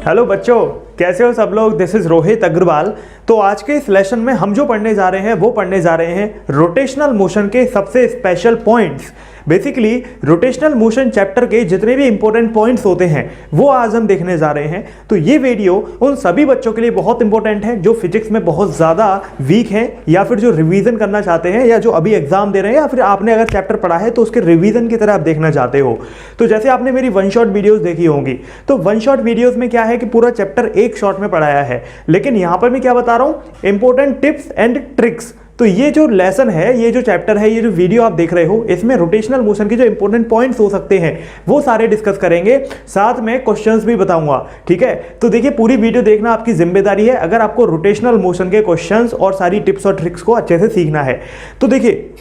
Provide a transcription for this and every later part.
Hello बच्चों, कैसे हो सब लोग। This is Rohit Agarwal. तो आज के इस लेसन में हम जो पढ़ने जा रहे हैं वो पढ़ने जा रहे हैं रोटेशनल मोशन के सबसे special points. Basically rotational motion chapter के जितने भी इंपॉर्टेंट पॉइंट्स होते हैं वो आज हम देखने जा रहे हैं। तो ये वीडियो उन सभी बच्चों के लिए बहुत इंपॉर्टेंट है जो फिजिक्स में बहुत ज़्यादा वीक हैं या फिर जो रिवीजन करना चाहते हैं या जो अभी एग्जाम दे रहे हैं या फिर आपने अगर चैप्टर पढ़ा है तो उसके रिवीजन की तरह आप देखना चाहते हो। तो जैसे आपने मेरी वन शॉट वीडियोस देखी होंगी, तो वन शॉट वीडियोस में क्या है कि पूरा चैप्टर एक शॉट में पढ़ाया है, लेकिन यहां पर मैं क्या बता रहा हूं, इंपॉर्टेंट टिप्स एंड ट्रिक्स। तो ये जो लेसन है, ये जो चैप्टर है, ये जो वीडियो आप देख रहे हो, इसमें रोटेशनल मोशन के जो इंपॉर्टेंट पॉइंट्स हो सकते हैं वो सारे डिस्कस करेंगे, साथ में क्वेश्चंस भी बताऊंगा। ठीक है, तो देखिए पूरी वीडियो देखना आपकी जिम्मेदारी है अगर आपको रोटेशनल मोशन के क्वेश्चंस और सारी टिप्स और ट्रिक्स को अच्छे से सीखना है। तो देखिए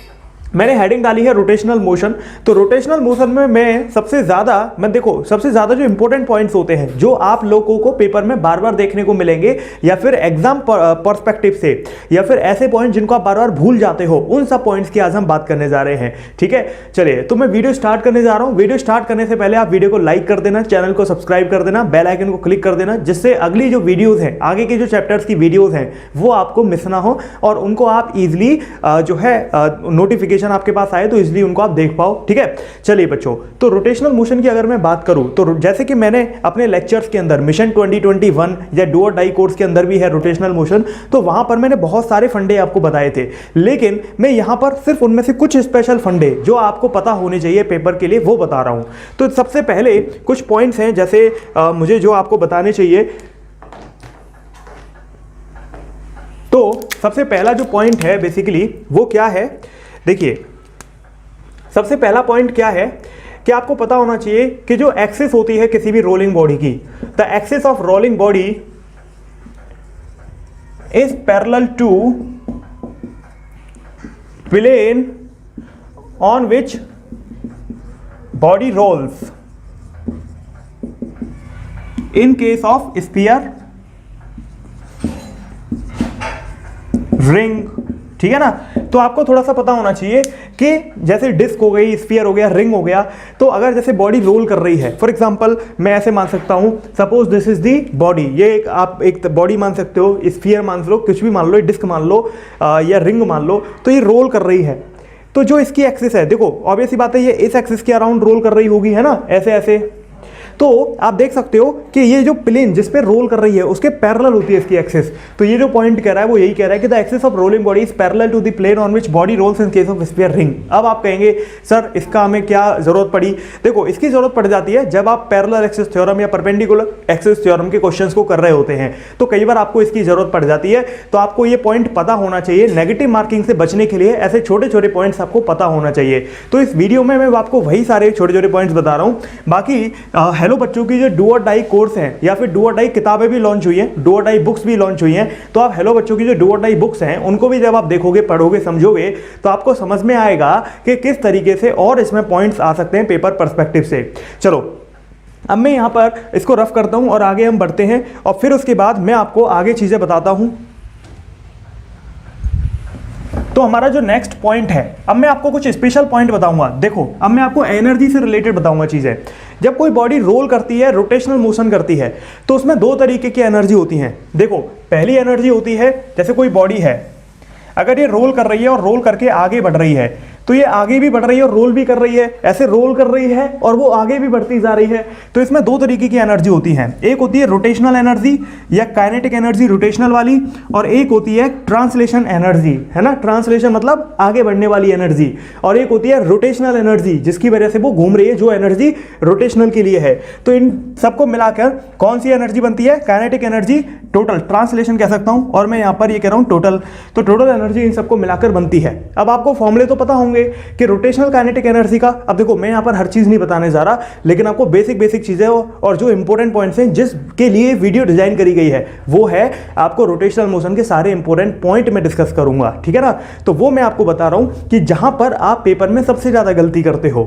मैंने हेडिंग डाली है रोटेशनल मोशन। तो रोटेशनल मोशन में मैं सबसे ज़्यादा जो इंपॉर्टेंट पॉइंट्स होते हैं जो आप लोगों को पेपर में बार बार देखने को मिलेंगे या फिर एग्जाम पर्सपेक्टिव से, या फिर ऐसे पॉइंट जिनको आप बार बार भूल जाते हो, उन सब पॉइंट्स की आज हम बात करने जा रहे हैं। ठीक है, चलिए तो मैं वीडियो स्टार्ट करने जा रहा हूँ। वीडियो स्टार्ट करने से पहले आप वीडियो को लाइक कर देना, चैनल को सब्सक्राइब कर देना, बेल आइकन को क्लिक कर देना, जिससे अगली जो वीडियोज हैं, आगे के जो चैप्टर्स की वीडियोज हैं वो आपको मिस ना हो और उनको आप इजिली जो है नोटिफिकेशन आपके पास आए तो इसलिए उनको आप देख पाओ। ठीक है, चलिए बच्चों, तो रोटेशनल मोशन की अगर मैं बात करूं तो जैसे कि मैंने अपने लेक्चर्स के अंदर मिशन 2021 या डू और डाई कोर्स के अंदर भी है रोटेशनल मोशन, तो वहां पर मैंने बहुत सारे फंडे आपको बताए थे, लेकिन मैं यहां पर सिर्फ उनमें से कुछ स्पेशल फंडे जो आपको पता होने चाहिए पेपर के लिए वो बता रहा हूं। तो सबसे पहले कुछ पॉइंट्स हैं जैसे मुझे जो आपको बताने चाहिए। तो सबसे पहला जो पॉइंट है बेसिकली वो क्या है, देखिए सबसे पहला पॉइंट क्या है कि आपको पता होना चाहिए कि जो एक्सिस होती है किसी भी रोलिंग बॉडी की, the axis of rolling body is parallel to plane on which body rolls in case of sphere, ring. ठीक है ना, तो आपको थोड़ा सा पता होना चाहिए कि जैसे डिस्क हो गई, स्फीयर हो गया, रिंग हो गया, तो अगर जैसे बॉडी रोल कर रही है, फॉर एग्जांपल मैं ऐसे मान सकता हूं, suppose this is the body, ये आप एक बॉडी मान सकते हो, स्फीयर मान लो, कुछ भी मान लो, डिस्क मान लो या रिंग मान लो, तो ये रोल कर रही है। तो जो इसकी एक्सिस है, देखो ऑब्वियस सी बात है, ये इस एक्सिस के अराउंड रोल कर रही होगी, है ना, ऐसे ऐसे। तो आप देख सकते हो कि ये जो प्लेन जिस पे रोल कर रही है उसके पैरेलल होती है इसकी एक्सिस। तो ये जो पॉइंट कह रहा है वो यही कह रहा है कि the axis of rolling body is parallel to the plane on which body rolls in case of sphere ring. अब आप कहेंगे सर इसका हमें क्या जरूरत पड़ी। देखो इसकी जरूरत पड़ जाती है जब आप पैरेलल एक्सिस थ्योरम या परपेंडिकुलर एक्सिस थ्योरम के क्वेश्चंस को कर रहे होते हैं, तो कई बार आपको इसकी जरूरत पड़ जाती है। तो आपको ये पॉइंट पता होना चाहिए, नेगेटिव मार्किंग से बचने के लिए ऐसे छोटे छोटे पॉइंट्स आपको पता होना चाहिए। तो इस वीडियो में मैं आपको वही सारे छोटे छोटे पॉइंट्स बता रहा हूं। बाकी हेलो बच्चों की जो डू और डाई कोर्स है या फिर डू और डाई किताबें भी लॉन्च हुई हैं, डू और डाई बुक्स भी लॉन्च हुई हैं, तो आप हेलो बच्चों की जो डू और डाई बुक्स हैं उनको भी जब आप देखोगे, पढ़ोगे, समझोगे, तो आपको समझ में आएगा कि किस तरीके से और इसमें पॉइंट्स आ सकते हैं पेपर पर्सपेक्टिव से। चलो अब मैं यहां पर इसको रफ करता हूं और आगे हम बढ़ते हैं और फिर उसके बाद मैं आपको आगे चीजें बताता हूं। तो हमारा जो नेक्स्ट पॉइंट है, अब मैं आपको कुछ स्पेशल पॉइंट बताऊंगा। देखो अब मैं आपको एनर्जी से रिलेटेड बताऊंगा चीजें। जब कोई बॉडी रोल करती है, रोटेशनल मोशन करती है, तो उसमें दो तरीके की एनर्जी होती हैं। देखो पहली एनर्जी होती है, जैसे कोई बॉडी है, अगर ये रोल कर रही है और रोल करके आगे बढ़ रही है, तो ये आगे भी बढ़ रही है और रोल भी कर रही है, ऐसे रोल कर रही है और वो आगे भी बढ़ती जा रही है। तो इसमें दो तरीके की एनर्जी होती है, एक होती है रोटेशनल एनर्जी या काइनेटिक एनर्जी रोटेशनल वाली, और एक होती है ट्रांसलेशन एनर्जी, है ना, ट्रांसलेशन मतलब आगे बढ़ने वाली एनर्जी, और एक होती है रोटेशनल एनर्जी जिसकी वजह से वो घूम रही है, जो एनर्जी रोटेशनल के लिए है। तो इन सबको मिलाकर कौन सी एनर्जी बनती है, काइनेटिक एनर्जी, टोटल ट्रांसलेशन कह सकता हूं, और मैं यहां पर ये कह रहा हूं टोटल। तो टोटल एनर्जी इन सबको मिलाकर बनती है। अब आपको फॉर्मूले तो पता होंगे कि रोटेशनल काइनेटिक एनर्जी का, अब देखो मैं यहां पर हर चीज नहीं बताने जा रहा, लेकिन आपको बेसिक चीजें और जो इंपॉर्टेंट पॉइंट्स हैं जिसके लिए वीडियो डिजाइन करी गई है वो है आपको रोटेशनल मोशन के सारे इंपॉर्टेंट पॉइंट में डिस्कस करूंगा। ठीक है ना, तो वो मैं आपको बता रहा हूं कि जहां पर आप पेपर में सबसे ज्यादा गलती करते हो।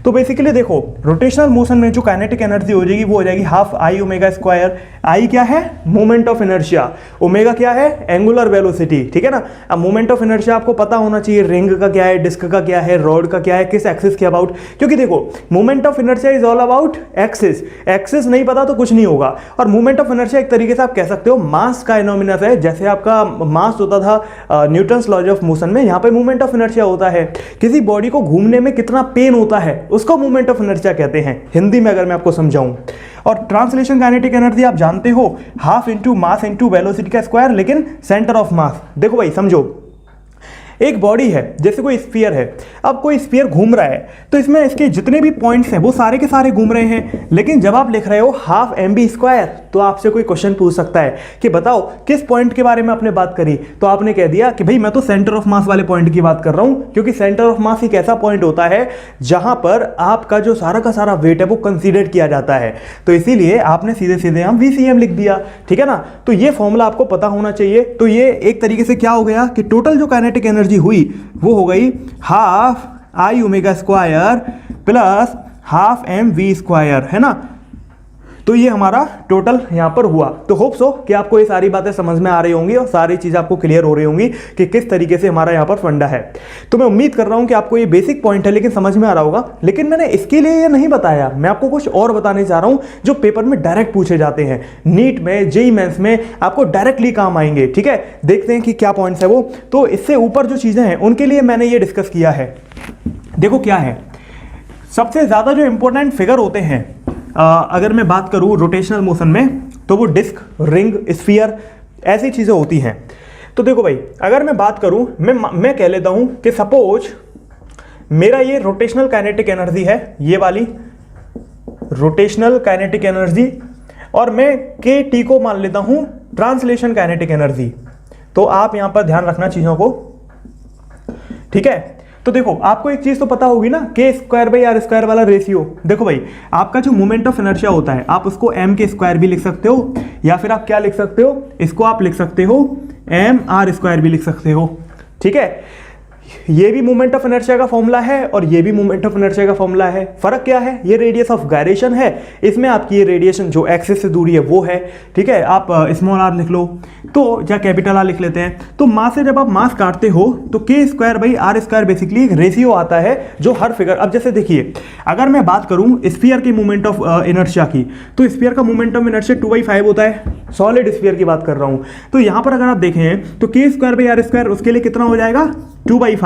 तो बेसिकली देखो रोटेशनल मोशन में जो काइनेटिक एनर्जी हो जाएगी वो हो जाएगी हाफ आई ओमेगा स्क्वायर आई क्या है, मोमेंट ऑफ इनर्शिया, ओमेगा क्या है, एंगुलर वेलोसिटी, ठीक है ना। अब मोमेंट ऑफ इनर्शिया आपको पता होना चाहिए, रिंग का क्या है, डिस्क का क्या है, रॉड का क्या है, किस एक्सिस के अबाउट, क्योंकि देखो moment of inertia is all about axis, axis नहीं पता तो कुछ नहीं होगा। और मोमेंट ऑफ इनर्शिया एक तरीके से आप कह सकते हो मास का एनोमिनस है, जैसे आपका मास होता था न्यूटन्स लॉज ऑफ मोशन में, यहाँ पे मोमेंट ऑफ इनर्शिया होता है। किसी बॉडी को घूमने में कितना पेन होता है उसको मोमेंट ऑफ इनर्शिया कहते हैं, हिंदी में अगर मैं आपको समझाऊं। और ट्रांसलेशन काइनेटिक एनर्जी आप जानते हो, half into mass into velocity का स्क्वायर, लेकिन सेंटर ऑफ मास। देखो भाई समझो, एक बॉडी है, जैसे कोई स्फीयर है, अब कोई स्फीयर घूम रहा है तो इसमें इसके जितने भी पॉइंट्स हैं वो सारे के सारे घूम रहे हैं, लेकिन जब आप लिख रहे हो हाफ mv स्क्वायर तो आपसे कोई क्वेश्चन पूछ सकता है कि बताओ किस पॉइंट के बारे में आपने बात करी, तो आपने कह दिया कि भाई मैं तो सेंटर ऑफ मास वाले पॉइंट की बात कर रहा हूं, क्योंकि सेंटर ऑफ मास एक ऐसा पॉइंट होता है जहां पर आपका जो सारा का सारा वेट है वो कंसीडर किया जाता है, तो इसीलिए आपने सीधे सीधे हम VCM लिख दिया, ठीक है ना। तो ये फॉर्मूला आपको पता होना चाहिए। तो ये एक तरीके से क्या हो गया कि टोटल जो काइनेटिक एनर्जी हुई वो हो गई half I omega square plus half mv square, है ना। तो ये हमारा टोटल यहां पर हुआ। तो होप सो कि आपको ये सारी बातें समझ में आ रही होंगी और सारी चीजें आपको क्लियर हो रही होंगी कि किस तरीके से हमारा यहां पर फंडा है। तो मैं उम्मीद कर रहा हूं कि आपको ये बेसिक पॉइंट है लेकिन समझ में आ रहा होगा, लेकिन मैंने इसके लिए ये नहीं बताया, मैं आपको कुछ और बताने चाह रहा हूं जो पेपर में डायरेक्ट पूछे जाते हैं, नीट में, जेईई मेंस में आपको डायरेक्टली काम आएंगे, ठीक है। देखते हैं कि क्या पॉइंट्स है वो। तो इससे ऊपर जो चीजें हैं उनके लिए मैंने ये डिस्कस किया है। देखो क्या है, सबसे ज्यादा जो इंपॉर्टेंट फिगर होते हैं अगर मैं बात करूं रोटेशनल मोशन में, तो वो डिस्क, रिंग, स्फीयर, ऐसी चीजें होती हैं। तो देखो भाई, अगर मैं बात करूं, मैं कह लेता हूं कि सपोज मेरा ये रोटेशनल काइनेटिक एनर्जी है, ये वाली रोटेशनल काइनेटिक एनर्जी, और मैं KT को मान लेता हूं ट्रांसलेशन काइनेटिक एनर्जी। तो आप यहां पर ध्यान रखना चीजों को, ठीक है। तो देखो आपको एक चीज तो पता होगी ना, k square by R square वाला रेशियो। देखो भाई, आपका जो मोमेंट ऑफ इनर्शिया होता है आप उसको m के स्क्वायर भी लिख सकते हो, या फिर आप क्या लिख सकते हो, इसको आप लिख सकते हो mr स्क्वायर भी लिख सकते हो, ठीक है। ये भी मोमेंट ऑफ इनर्शिया का फॉर्मूला है और ये भी मोमेंट ऑफ इनर्शिया का फॉर्मूला है। फर्क क्या है, ये रेडियस ऑफ गायरेशन है, इसमें आपकी ये रेडिएशन जो एक्सिस से दूरी है वो है, ठीक है। आप स्मॉल r लिख लो तो, या कैपिटल R लिख लेते हैं। तो मास से जब आप मास काटते हो तो k square by R square basically एक रेशियो आता है जो हर फिगर, अब जैसे देखिए अगर मैं बात करूं स्फीयर की मोमेंट ऑफ इनर्शिया की, तो स्फीयर का मोमेंट ऑफ इनर्शिया 2/5 होता है, सॉलिड स्फीयर की बात कर रहा हूं। तो यहां पर अगर आप देखें तो k square by R square उसके लिए कितना हो जाएगा, 2/5।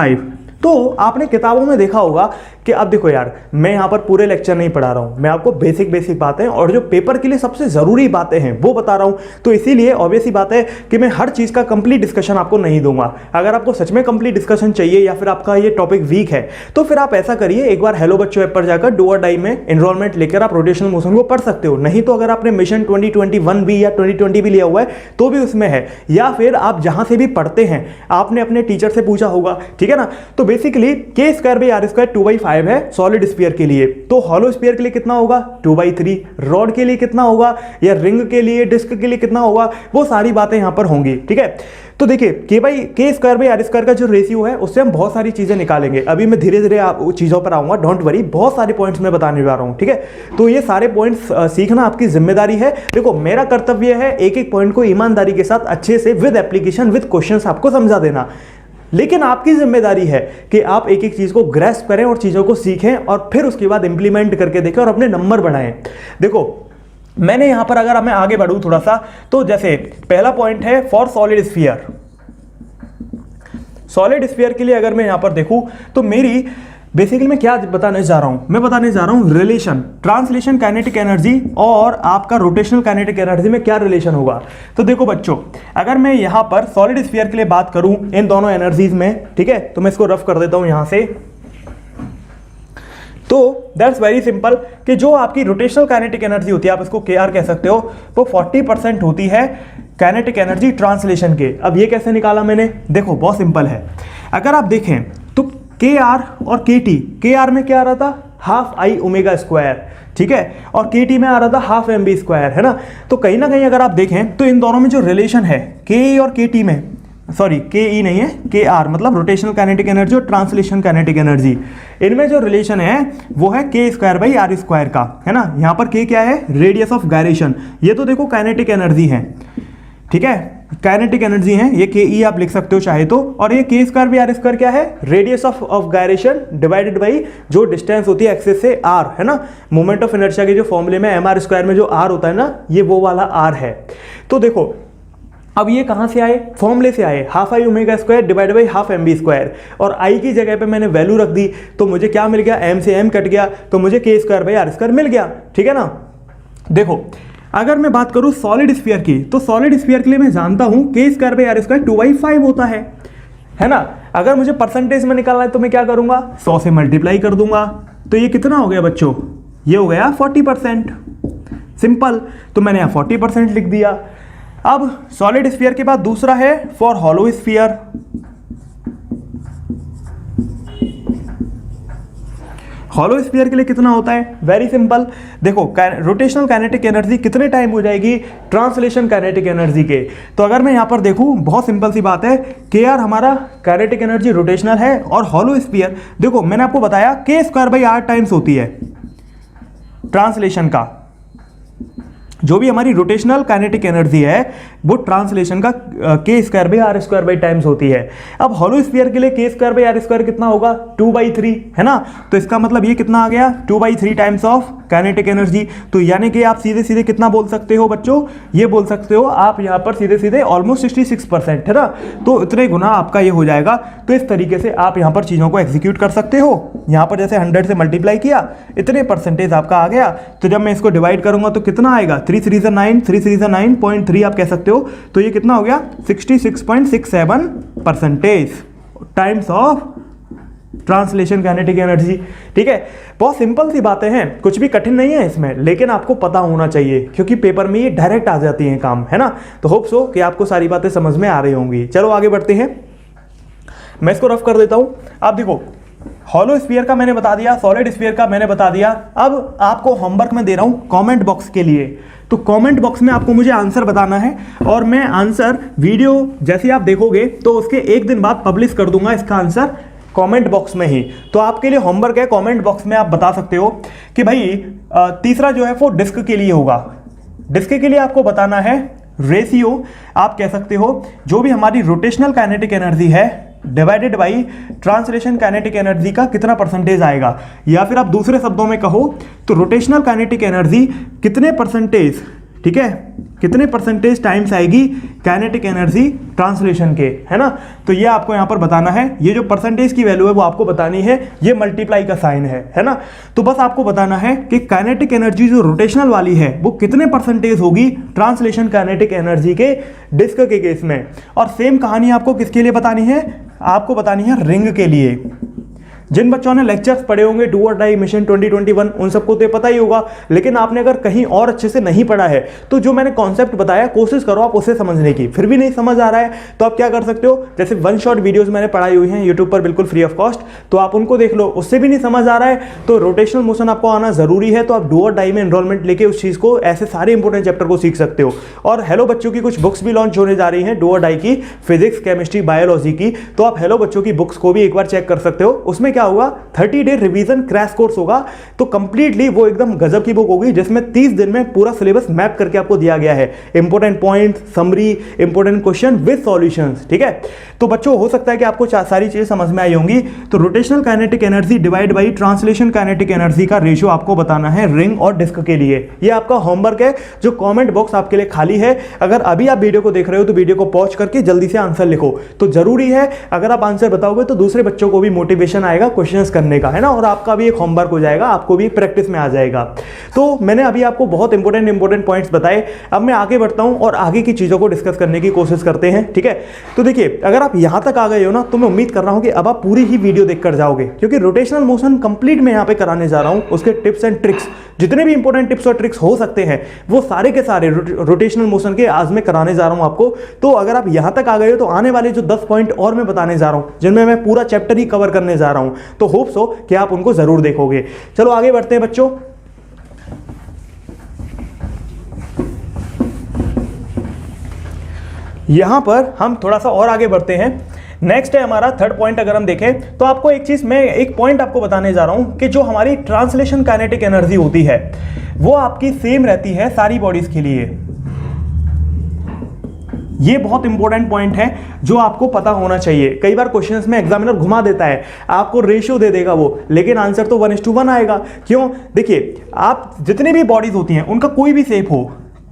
तो आपने किताबों में देखा होगा कि अब देखो यार, मैं यहां पर पूरे लेक्चर नहीं पढ़ा रहा हूं, मैं आपको बेसिक बेसिक बातें और जो पेपर के लिए सबसे जरूरी बातें हैं वो बता रहा हूं। तो इसीलिए ऑब्वियस ही बात है कि मैं हर चीज का कंप्लीट डिस्कशन आपको नहीं दूंगा। अगर आपको सच में कंप्लीट डिस्कशन चाहिए या फिर आपका ये टॉपिक वीक है, तो फिर आप ऐसा करिए, एक बार हेलो बच्चों ऐप पर जाकर डू और डाई में एनरोलमेंट लेकर आप रोटेशनल मोशन को पढ़ सकते हो। नहीं तो अगर आपने मिशन 2021 भी या 2020 भी लिया हुआ है तो भी उसमें है, या फिर आप जहां से भी पढ़ते हैं आपने अपने टीचर से पूछा होगा, ठीक है ना। तो basically k square by R square 2/5 है सॉलिड स्फीयर के लिए। तो हॉलो स्फीयर के लिए कितना होगा, 2/3। रॉड के लिए कितना होगा, या रिंग के लिए, डिस्क के लिए कितना होगा, वो सारी बातें यहां पर होंगी, ठीक है। तो देखिए k square by R square का जो रेशियो है उससे हम बहुत सारी चीजें निकालेंगे। अभी मैं धीरे धीरे आप चीजों पर आऊंगा, डोंट वरी, बहुत सारे पॉइंट्स मैं बताने जा रहा हूं, ठीक है। तो ये सारे पॉइंट्स सीखना आपकी जिम्मेदारी है। देखो मेरा कर्तव्य है एक एक पॉइंट को ईमानदारी के साथ अच्छे से विद एप्लीकेशन विद क्वेश्चंस आपको समझा देना, लेकिन आपकी जिम्मेदारी है कि आप एक एक चीज को ग्रेस्प करें और चीजों को सीखें और फिर उसके बाद इंप्लीमेंट करके देखें और अपने नंबर बढ़ाएं। देखो मैंने यहां पर अगर मैं आगे बढ़ूं थोड़ा सा, तो जैसे पहला पॉइंट है for solid sphere. Solid sphere के लिए अगर मैं यहां पर देखूं तो मेरी बेसिकली मैं क्या बताने जा रहा हूं, मैं बताने जा रहा हूं रिलेशन ट्रांसलेशन काइनेटिक एनर्जी और आपका रोटेशनल काइनेटिक एनर्जी में क्या रिलेशन होगा। तो देखो बच्चों, अगर मैं यहां पर सॉलिड स्फीयर के लिए बात करूं इन दोनों एनर्जीज में, ठीक है, तो मैं इसको रफ कर देता हूं यहां से। तो दैट्स वेरी सिंपल कि जो आपकी रोटेशनल काइनेटिक एनर्जी होती है, आप इसको KR कह सकते हो, वो 40% होती है काइनेटिक एनर्जी ट्रांसलेशन के। अब ये कैसे निकाला मैंने, देखो बहुत सिंपल है। अगर आप देखें तो KR और KT, KR में क्या आ रहा था, हाफ आई ओमेगा स्क्वायर, ठीक है, और KT में आ रहा था हाफ mv स्क्वायर, है ना। तो कहीं ना कहीं अगर आप देखें तो इन दोनों में जो रिलेशन है K और KT में, सॉरी के ई नहीं है, के आर मतलब रोटेशनल काइनेटिक एनर्जी और ट्रांसलेशन काइनेटिक एनर्जी, इनमें जो रिलेशन है वो है के स्क्वायर बाई आर स्क्वायर का, है ना। यहाँ पर के क्या है, रेडियस ऑफ गायरेशन, ये तो देखो काइनेटिक एनर्जी है, ठीक है, काइनेटिक एनर्जी है, ये के ई आप लिख सकते हो चाहे तो, और ये के स्क्वायर भी आर स्क्वायर क्या है, radius of gyration divided by जो डिस्टेंस होती है एक्सिस से आर, है ना। मोमेंट ऑफ इनर्शिया के जो फॉर्मूले में एम आर स्क्वायर में जो आर होता है ना, ये वो वाला आर है। तो देखो अब ये कहाँ से आए, फॉर्मूले से आए, half I omega square divide by half M V square, और आई की जगह पे मैंने वैल्यू रख दी तो मुझे क्या मिल गया, एम से एम कट गया तो मुझे के स्क्वायर बाई आर स्क्वायर मिल गया, ठीक है ना। देखो अगर मैं बात करूं सॉलिड स्फीयर की, तो सॉलिड स्फीयर के लिए मैं जानता हूं K square by R square 2/5 होता है ना। अगर मुझे परसेंटेज में निकालना है तो मैं क्या करूंगा, 100 से मल्टीप्लाई कर दूंगा, तो ये कितना हो गया बच्चों, ये हो गया 40%, सिंपल। तो मैंने यहाँ 40% लिख दिया। अब सॉलिड स्फीयर के बाद दूसरा है for hollow sphere. Hollow sphere के लिए कितना होता है, वेरी सिंपल, देखो रोटेशनल काइनेटिक एनर्जी कितने टाइम हो जाएगी ट्रांसलेशन काइनेटिक एनर्जी के। तो अगर मैं यहां पर देखूं, बहुत सिंपल सी बात है, के आर हमारा काइनेटिक एनर्जी रोटेशनल है, और हॉलो स्फीयर देखो मैंने आपको बताया के स्क्वायर बाई आर टाइम्स होती है ट्रांसलेशन का, जो भी हमारी रोटेशनल काइनेटिक एनर्जी है वो ट्रांसलेशन का K square by R square by times होती है। अब हॉलो स्फीयर के लिए के स्क्वायर बाई आर स्क्वायर कितना होगा, 2/3, है ना। तो इसका मतलब ये कितना आ गया, 2/3 टाइम्स ऑफ काइनेटिक एनर्जी। तो यानी कि आप सीधे सीधे कितना बोल सकते हो बच्चों, ये बोल सकते हो आप यहाँ पर सीधे सीधे ऑलमोस्ट 66%, है ना। तो इतने गुना आपका ये हो जाएगा। तो इस तरीके से आप यहाँ पर चीज़ों को एग्जीक्यूट कर सकते हो। यहाँ पर जैसे 100 से मल्टीप्लाई किया, इतने परसेंटेज आपका आ गया। तो जब मैं इसको डिवाइड करूंगा तो कितना आएगा, 3 3 9, 3 3 9.3 आप कह सकते हो। तो ये कितना हो गया, 66.67% times of translation kinetic energy, ठीक है। बहुत सिंपल सी बातें हैं, कुछ भी कठिन नहीं है इसमें, लेकिन आपको पता होना चाहिए क्योंकि पेपर में ये डायरेक्ट आ जाती हैं काम, है ना। तो होप सो कि आपको सारी बातें समझ में आ रही होंगी। चलो आगे बढ़ते हैं, मैं इसको रफ कर देता हूं। आप देखो हॉलो स्फीयर का मैंने बता दिया, सॉलिड स्फीयर का मैंने बता दिया। अब आपको होमवर्क में दे रहा हूं कमेंट बॉक्स के लिए, तो कमेंट बॉक्स में आपको मुझे आंसर बताना है, और मैं आंसर वीडियो जैसे आप देखोगे तो उसके एक दिन बाद पब्लिश कर दूंगा इसका आंसर कमेंट बॉक्स में ही। तो आपके लिए होमवर्क है, कमेंट बॉक्स में आप बता सकते हो कि भाई तीसरा जो है वो डिस्क के लिए होगा। डिस्क के लिए आपको बताना है रेशियो, आप कह सकते हो जो भी हमारी रोटेशनल काइनेटिक एनर्जी है divided by translation kinetic energy का कितना परसेंटेज आएगा, या फिर आप दूसरे शब्दों में कहो तो रोटेशनल काइनेटिक एनर्जी कितने परसेंटेज, ठीक है, कितने परसेंटेज टाइम्स आएगी काइनेटिक एनर्जी ट्रांसलेशन के, है ना। तो ये आपको यहां पर बताना है, ये जो परसेंटेज की वैल्यू है वो आपको बतानी है, ये मल्टीप्लाई का साइन है ना। तो बस आपको बताना है कि काइनेटिक एनर्जी जो रोटेशनल वाली है वो कितने परसेंटेज होगी ट्रांसलेशन काइनेटिक एनर्जी के डिस्क के केस में। और सेम कहानी आपको किसके लिए बतानी है, आपको बतानी है रिंग के लिए। जिन बच्चों ने लेक्चर्स पढ़े होंगे डू और डाई मिशन 2021 उन सबको तो पता ही होगा, लेकिन आपने अगर कहीं और अच्छे से नहीं पढ़ा है तो जो मैंने कॉन्सेप्ट बताया कोशिश करो आप उसे समझने की। फिर भी नहीं समझ आ रहा है तो आप क्या कर सकते हो, जैसे 1 शॉट वीडियोस मैंने पढ़ाई हुई हैं यूट्यूब पर बिल्कुल फ्री ऑफ कॉस्ट, तो आप उनको देख लो। उससे भी नहीं समझ आ रहा है तो रोटेशनल मोशन आपको आना जरूरी है, तो आप डू और डाई में एनरोलमेंट लेके उस चीज को, ऐसे सारे इंपॉर्टेंट चैप्टर को सीख सकते हो। और हेलो बच्चों की कुछ बुक्स भी लॉन्च होने जा रही हैं डू और डाई की, फिजिक्स केमिस्ट्री बायोलॉजी की, तो आप हेलो बच्चों की बुक्स को भी एक बार चेक कर सकते हो। उसमें क्या होगा, 30 डे रिवीजन क्रैश कोर्स होगा, तो कंप्लीटली वो एकदम गजब की बुक होगी जिसमें 30 दिन में पूरा सिलेबस मैप करके आपको दिया गया है, important point, summary, important question with solutions, ठीक है। तो बच्चों हो सकता है कि आपको सारी चीजें समझ में आई होंगी। तो rotational kinetic energy divide by translation kinetic energy का रेशियो आपको बताना है रिंग और डिस्क के लिए। ये आपका होमवर्क है जो कमेंट बॉक्स आपके लिए खाली है। अगर अभी आप वीडियो को देख रहे हो तो वीडियो को पॉज करके जल्दी से आंसर लिखो, तो जरूरी है अगर आप आंसर बताओगे तो दूसरे बच्चों को भी मोटिवेशन आएगा क्वेश्चंस करने का, है ना, और आपका भी एक होमवर्क हो जाएगा, आपको भी प्रैक्टिस में आ जाएगा। तो मैंने अभी आपको बहुत इंपॉर्टेंट पॉइंट्स बताए। अब मैं आगे बढ़ता हूं और आगे की चीजों को डिस्कस करने की कोशिश करते हैं, ठीक है। तो देखिए अगर आप यहां तक आ गए हो ना तो मैं उम्मीद कर रहा हूं कि अब आप पूरी ही वीडियो देखकर जाओगे, क्योंकि रोटेशनल मोशन कंप्लीट मैं यहां पे कराने जा रहा हूं। उसके टिप्स एंड ट्रिक्स, जितने भी इंपॉर्टेंट टिप्स और ट्रिक्स हो सकते हैं वो सारे के सारे रोटेशनल मोशन के आज मैं कराने जा रहा हूं आपको। तो अगर आप यहां तक आ गए हो तो आने वाले जो 10 पॉइंट और मैं बताने जा रहा हूं जिनमें मैं पूरा चैप्टर ही कवर करने जा रहा हूं, तो होप सो कि आप उनको जरूर देखोगे। चलो आगे बढ़ते हैं बच्चों। यहाँ पर हम थोड़ा सा और आगे बढ़ते हैं। नेक्स्ट है हमारा थर्ड पॉइंट। अगर हम देखें तो आपको एक चीज़, मैं एक पॉइंट आपको बताने जा रहा हूँ कि जो हमारी ट्रांसलेशन काइनेटिक एनर्जी होती है वो आपकी सेम रहती है सारी बॉडीज़ के लिए। ये बहुत इंपॉर्टेंट पॉइंट है जो आपको पता होना चाहिए। कई बार क्वेश्चंस में एग्जामिनर घुमा देता है, आपको रेशियो दे देगा वो, लेकिन आंसर तो 1:1 आएगा। क्यों? देखिए, आप जितनी भी बॉडीज होती हैं उनका कोई भी शेप हो,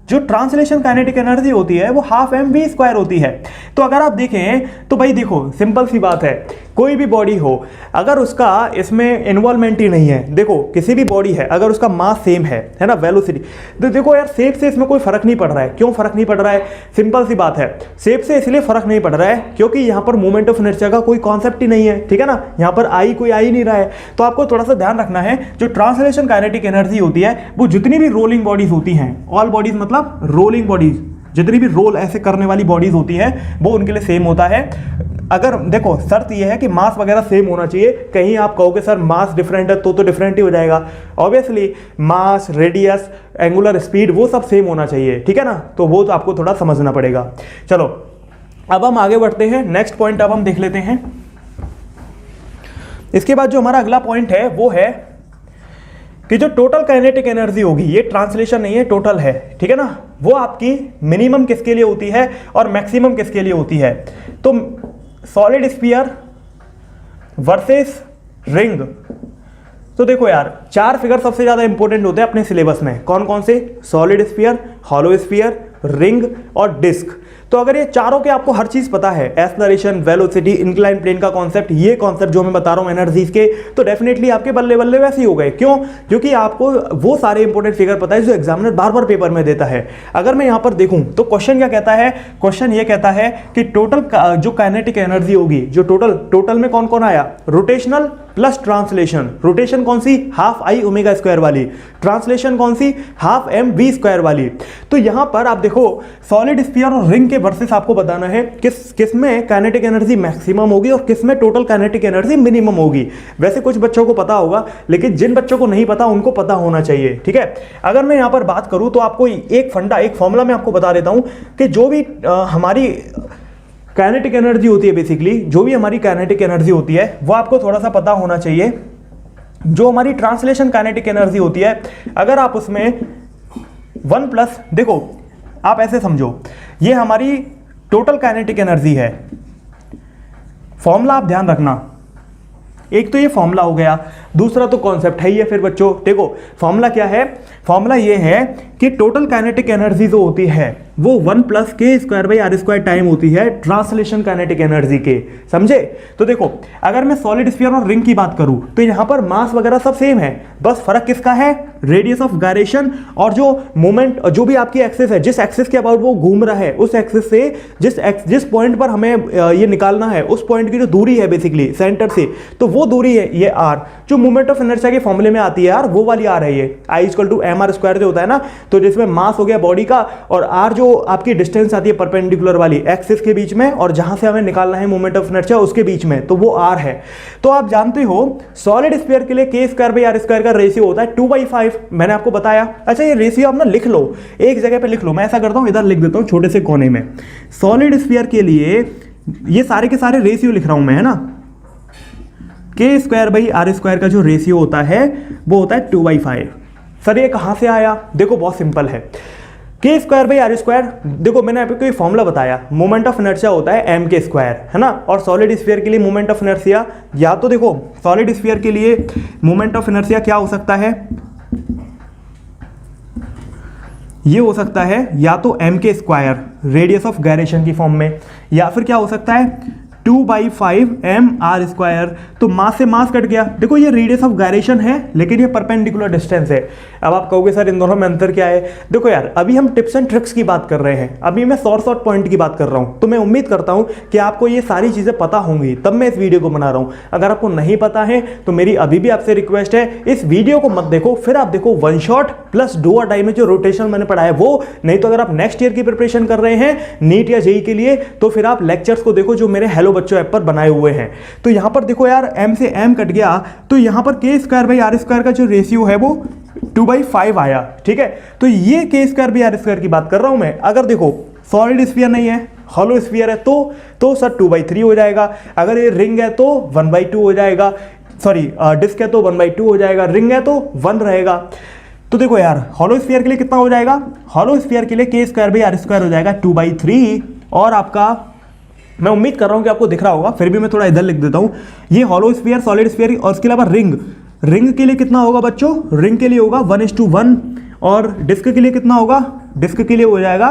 जो ट्रांसलेशन काइनेटिक एनर्जी होती है वो हाफ mv² होती है। तो अगर आप देखें तो भाई देखो, सिंपल सी बात है, कोई भी बॉडी हो अगर उसका इसमें इन्वॉल्वमेंट ही नहीं है, देखो किसी भी बॉडी है अगर उसका मास सेम है ना, वेलोसिटी, तो देखो यार शेप से इसमें कोई फर्क नहीं पड़ रहा है। क्यों फर्क नहीं पड़ रहा है? सिंपल सी बात है, शेप से इसलिए फर्क नहीं पड़ रहा है क्योंकि यहाँ पर मोमेंट ऑफ इनर्शिया का कोई कॉन्सेप्ट ही नहीं है, ठीक है ना, यहाँ पर कोई आ ही नहीं रहा है। तो आपको थोड़ा सा ध्यान रखना है, जो ट्रांसलेशन काइनेटिक एनर्जी होती है वो जितनी भी रोलिंग बॉडीज होती हैं, ऑल बॉडीज मतलब रोलिंग बॉडीज, जितनी भी रोल ऐसे करने वाली बॉडीज होती हैं वो उनके लिए सेम होता है। अगर देखो शर्त यह है कि मास वगैरह सेम होना चाहिए। कहीं आप कहोगे सर मास डिफरेंट है तो डिफरेंट ही हो जाएगा, ऑब्वियसली मास, रेडियस, एंगुलर स्पीड वो सब सेम होना चाहिए, ठीक है ना, तो वो तो आपको थोड़ा समझना पड़ेगा। चलो अब हम आगे बढ़ते हैं, नेक्स्ट पॉइंट अब हम देख लेते हैं। इसके बाद जो हमारा अगला पॉइंट है वो है कि जो टोटल काइनेटिक एनर्जी होगी, ये ट्रांसलेशन नहीं है, टोटल है, ठीक है ना, वो आपकी मिनिमम किसके लिए होती है और मैक्सिमम किसके लिए होती है। तो सॉलिड स्फीयर वर्सेस रिंग, तो देखो यार 4 फिगर सबसे ज्यादा इंपॉर्टेंट होते हैं अपने सिलेबस में। कौन कौन से? Solid sphere, hollow sphere, ring और डिस्क। तो अगर ये चारों के आपको हर चीज पता है, एक्सेलरेशन, वेलोसिटी, इंक्लाइन प्लेन का कॉन्सेप्ट, ये कॉन्सेप्ट जो मैं बता रहा हूं एनर्जीज के, तो डेफिनेटली आपके बल्ले बल्ले वैसे ही हो गए। क्यों? क्योंकि आपको वो सारे इंपॉर्टेंट फिगर पता है जो एग्जामिनर बार बार पेपर में देता है। अगर मैं यहां पर देखूं तो क्वेश्चन क्या कहता है? क्वेश्चन ये कहता है कि टोटल जो काइनेटिक एनर्जी होगी, जो टोटल में कौन कौन आया? Rotational plus translation. रोटेशन कौन सी? हाफ I ओमेगा स्क्वायर वाली। ट्रांसलेशन कौन सी? हाफ mv² वाली। तो यहां पर आप देखो सॉलिड स्फीयर और रिंग के वर्सेस आपको बताना है किस में काइनेटिक एनर्जी मैक्सिमम होगी और किस में टोटल काइनेटिक एनर्जी मिनिमम होगी। वैसे कुछ बच्चों को पता होगा, लेकिन जिन बच्चों को नहीं पता उनको पता होना चाहिए, ठीक है। अगर मैं यहां पर बात करूं तो आपको एक फॉर्मूला मैं आपको बता देता हूं कि जो भी हमारी काइनेटिक एनर्जी होती है, बेसिकली जो भी हमारी काइनेटिक एनर्जी होती है वो आपको थोड़ा सा पता होना चाहिए। जो हमारी ट्रांसलेशन काइनेटिक एनर्जी होती है, अगर आप उसमें 1+, देखो आप ऐसे समझो, ये हमारी टोटल काइनेटिक एनर्जी है। फॉर्मूला आप ध्यान रखना, एक तो ये फॉर्मूला हो गया, दूसरा तो कॉन्सेप्ट है ही है। फिर बच्चों देखो फॉर्मूला क्या है? फॉर्मूला ये है कि टोटल काइनेटिक एनर्जी जो होती है वो 1+ k² टाइम होती है ट्रांसलेशन काइनेटिक एनर्जी के, समझे। तो देखो अगर मैं सॉलिड स्फीयर और रिंग की बात करूं तो यहां पर मास वगैरह सब सेम है, बस फर्क किसका है? रेडियस ऑफ गायरेशन और जो मोमेंट, जो भी आपकी एक्सिस है, जिस एक्सिस के अबाउट वो घूम रहा है, उस एक्सिस से जिस पॉइंट पर हमें ये निकालना है, उस पॉइंट की जो दूरी है बेसिकली सेंटर से, तो वो दूरी है ये r, जो मोमेंट ऑफ इनर्शिया के फॉर्मूले में आती है यार, वो वाली r है ये I = mr² जो होता है ना, तो जिसमें मास हो गया बॉडी का और r जो आपकी डिस्टेंस आती है परपेंडिकुलर वाली एक्सिस के बीच में और जहां से हमें निकालना है मोमेंट ऑफ इनर्शिया उसके बीच में, तो वो r है। तो आप जानते हो सॉलिड स्फीयर के लिए k²r² का रेशियो होता है 2/5, मैंने आपको बताया। अच्छा ये रेशियो आप ना लिख लो, एक जगह पे लिख लो, मैं ऐसा करता हूं इधर लिख देता हूं छोटे से कोने में। सॉलिड स्फीयर के लिए ये सारे के सारे रेशियो लिख रहा हूं मैं, है ना। k²r² का जो रेशियो होता है वो होता है 2/5। सर ये कहां से आया? देखो बहुत सिंपल है, k²r², देखो मैंने आपको एक फॉर्मूला बताया, मोमेंट ऑफ इनर्शिया होता है mk², है ना। और सॉलिड स्फीयर के लिए मोमेंट ऑफ इनर्शिया, या तो देखो सॉलिड स्फीयर के लिए मोमेंट ऑफ इनर्शिया क्या हो सकता है? ये हो सकता है या तो mk² रेडियस ऑफ गायरेशन की फॉर्म में, या फिर क्या हो सकता है 2/5 mr²। तो मास से मास कट गया, देखो ये रेडियस ऑफ गायरेशन है लेकिन ये परपेंडिकुलर डिस्टेंस है। अब आप कहोगे सर इन दोनों में अंतर क्या है? देखो यार अभी हम टिप्स एंड ट्रिक्स की बात कर रहे हैं, अभी मैं शॉर्ट पॉइंट की बात कर रहा हूं, तो मैं उम्मीद करता हूं कि आपको ये सारी चीजें पता होंगी, तब मैं इस वीडियो को बना रहा हूं। अगर आपको नहीं पता है तो मेरी अभी भी आपसे रिक्वेस्ट है, इस वीडियो को मत देखो, फिर आप देखो वन शॉट प्लस डू और डाई में जो रोटेशन मैंने पढ़ा है वो, नहीं तो अगर आप नेक्स्ट ईयर की प्रिपरेशन कर रहे हैं नीट या जेई के लिए, तो फिर आप लेक्चर्स को देखो जो मेरे हेलो बच्चों ऐप पर बनाए हुए हैं। तो यहां पर देखो यार m से m कट गया, तो यहां पर k²r² का जो रेशियो है वो 2/5 आया, ठीक है। तो ये k²r² की बात कर रहा हूं मैं। अगर देखो सॉलिड स्फीयर नहीं है, हॉलो स्फीयर है तो सर 2/3 हो जाएगा। अगर ये रिंग है तो 1/2 हो जाएगा, सॉरी डिस्क है तो 1/2 हो जाएगा, रिंग है तो 1 रहेगा। तो देखो यार हॉलो स्फीयर के लिए कितना हो जाएगा, हॉलो स्फीयर के लिए k² r² हो जाएगा 2/3। और आपका, मैं उम्मीद कर रहा हूं कि आपको दिख रहा होगा, फिर भी मैं थोड़ा इधर लिख देता हूं, ये हॉलो स्फीयर, सॉलिड स्फीयर और उसके अलावा रिंग के लिए कितना होगा बच्चों, रिंग के लिए होगा 1:1। और डिस्क के लिए कितना होगा, डिस्क के लिए हो जाएगा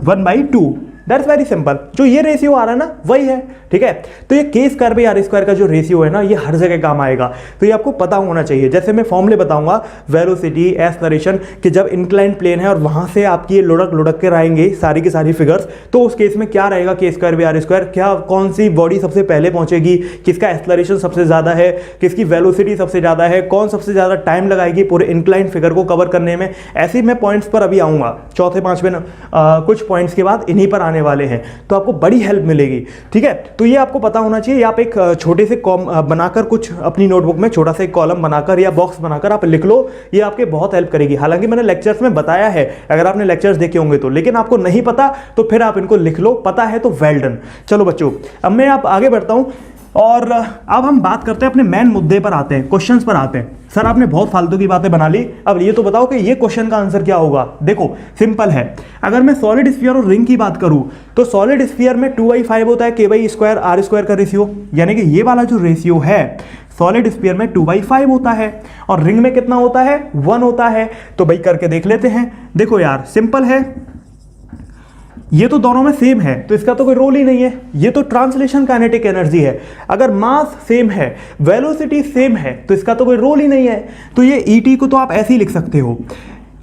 1/2। That's very simple. जो ये रेशियो आ रहा है ना वही है, ठीक है। तो ये k² r² का जो रेशियो है ना ये हर जगह काम आएगा, तो ये आपको पता होना चाहिए। जैसे मैं फॉर्मूले बताऊंगा, वेलोसिटी, एक्सेलरेशन, कि जब इंक्लाइंड प्लेन है और वहां से आपकी ये लुढ़क कर आएंगे सारी की सारी फिगर्स, तो उस केस में क्या रहेगा k² r², क्या कौन सी बॉडी सबसे पहले पहुंचेगी, किसका एक्सेलरेशन सबसे ज्यादा है, किसकी वेलोसिटी सबसे ज्यादा है, कौन सबसे ज्यादा टाइम लगाएगी पूरे इंक्लाइंड फिगर को कवर करने में। ऐसे मैं पॉइंट्स पर अभी आऊंगा, चौथे पांचवें कुछ पॉइंट्स के बाद इन्हीं पर आने वाले हैं, तो आपको बड़ी हेल्प मिलेगी, ठीक है। तो ये आपको पता होना चाहिए। आप एक छोटे से बनाकर, कुछ अपनी नोटबुक में छोटा सा एक कॉलम बनाकर या बॉक्स बनाकर आप लिख लो, ये आपके बहुत हेल्प करेगी। हालांकि मैंने लेक्चर्स में बताया है, अगर आपने लेक्चर्स देखे होंगे तो, लेकिन आपको नहीं पता तो फिर आप इनको लिख लो, पता है तो वेल डन। चलो बच्चों, अब मैं आप आगे बढ़ता हूं और अब हम बात करते हैं अपने मेन मुद्दे पर आते हैं, क्वेश्चंस पर आते हैं। सर आपने बहुत फालतू की बातें बना ली, अब ये तो बताओ कि ये क्वेश्चन का आंसर क्या होगा। देखो सिंपल है, अगर मैं सॉलिड स्फीयर और रिंग की बात करूं तो सॉलिड स्फीयर में 2/5 होता है k² r² का रेशियो, यानी कि ये वाला जो रेशियो है सॉलिड स्फीयर में 2/5 होता है, और रिंग में कितना होता है, 1 होता है। तो भाई करके देख लेते हैं। देखो यार सिंपल है, ये तो दोनों में सेम है तो इसका तो कोई रोल ही नहीं है। ये तो ट्रांसलेशन काइनेटिक एनर्जी है। अगर मास सेम है, वेलोसिटी सेम है, तो इसका तो कोई रोल ही नहीं है। तो ये ET को तो आप ऐसे ही लिख सकते हो।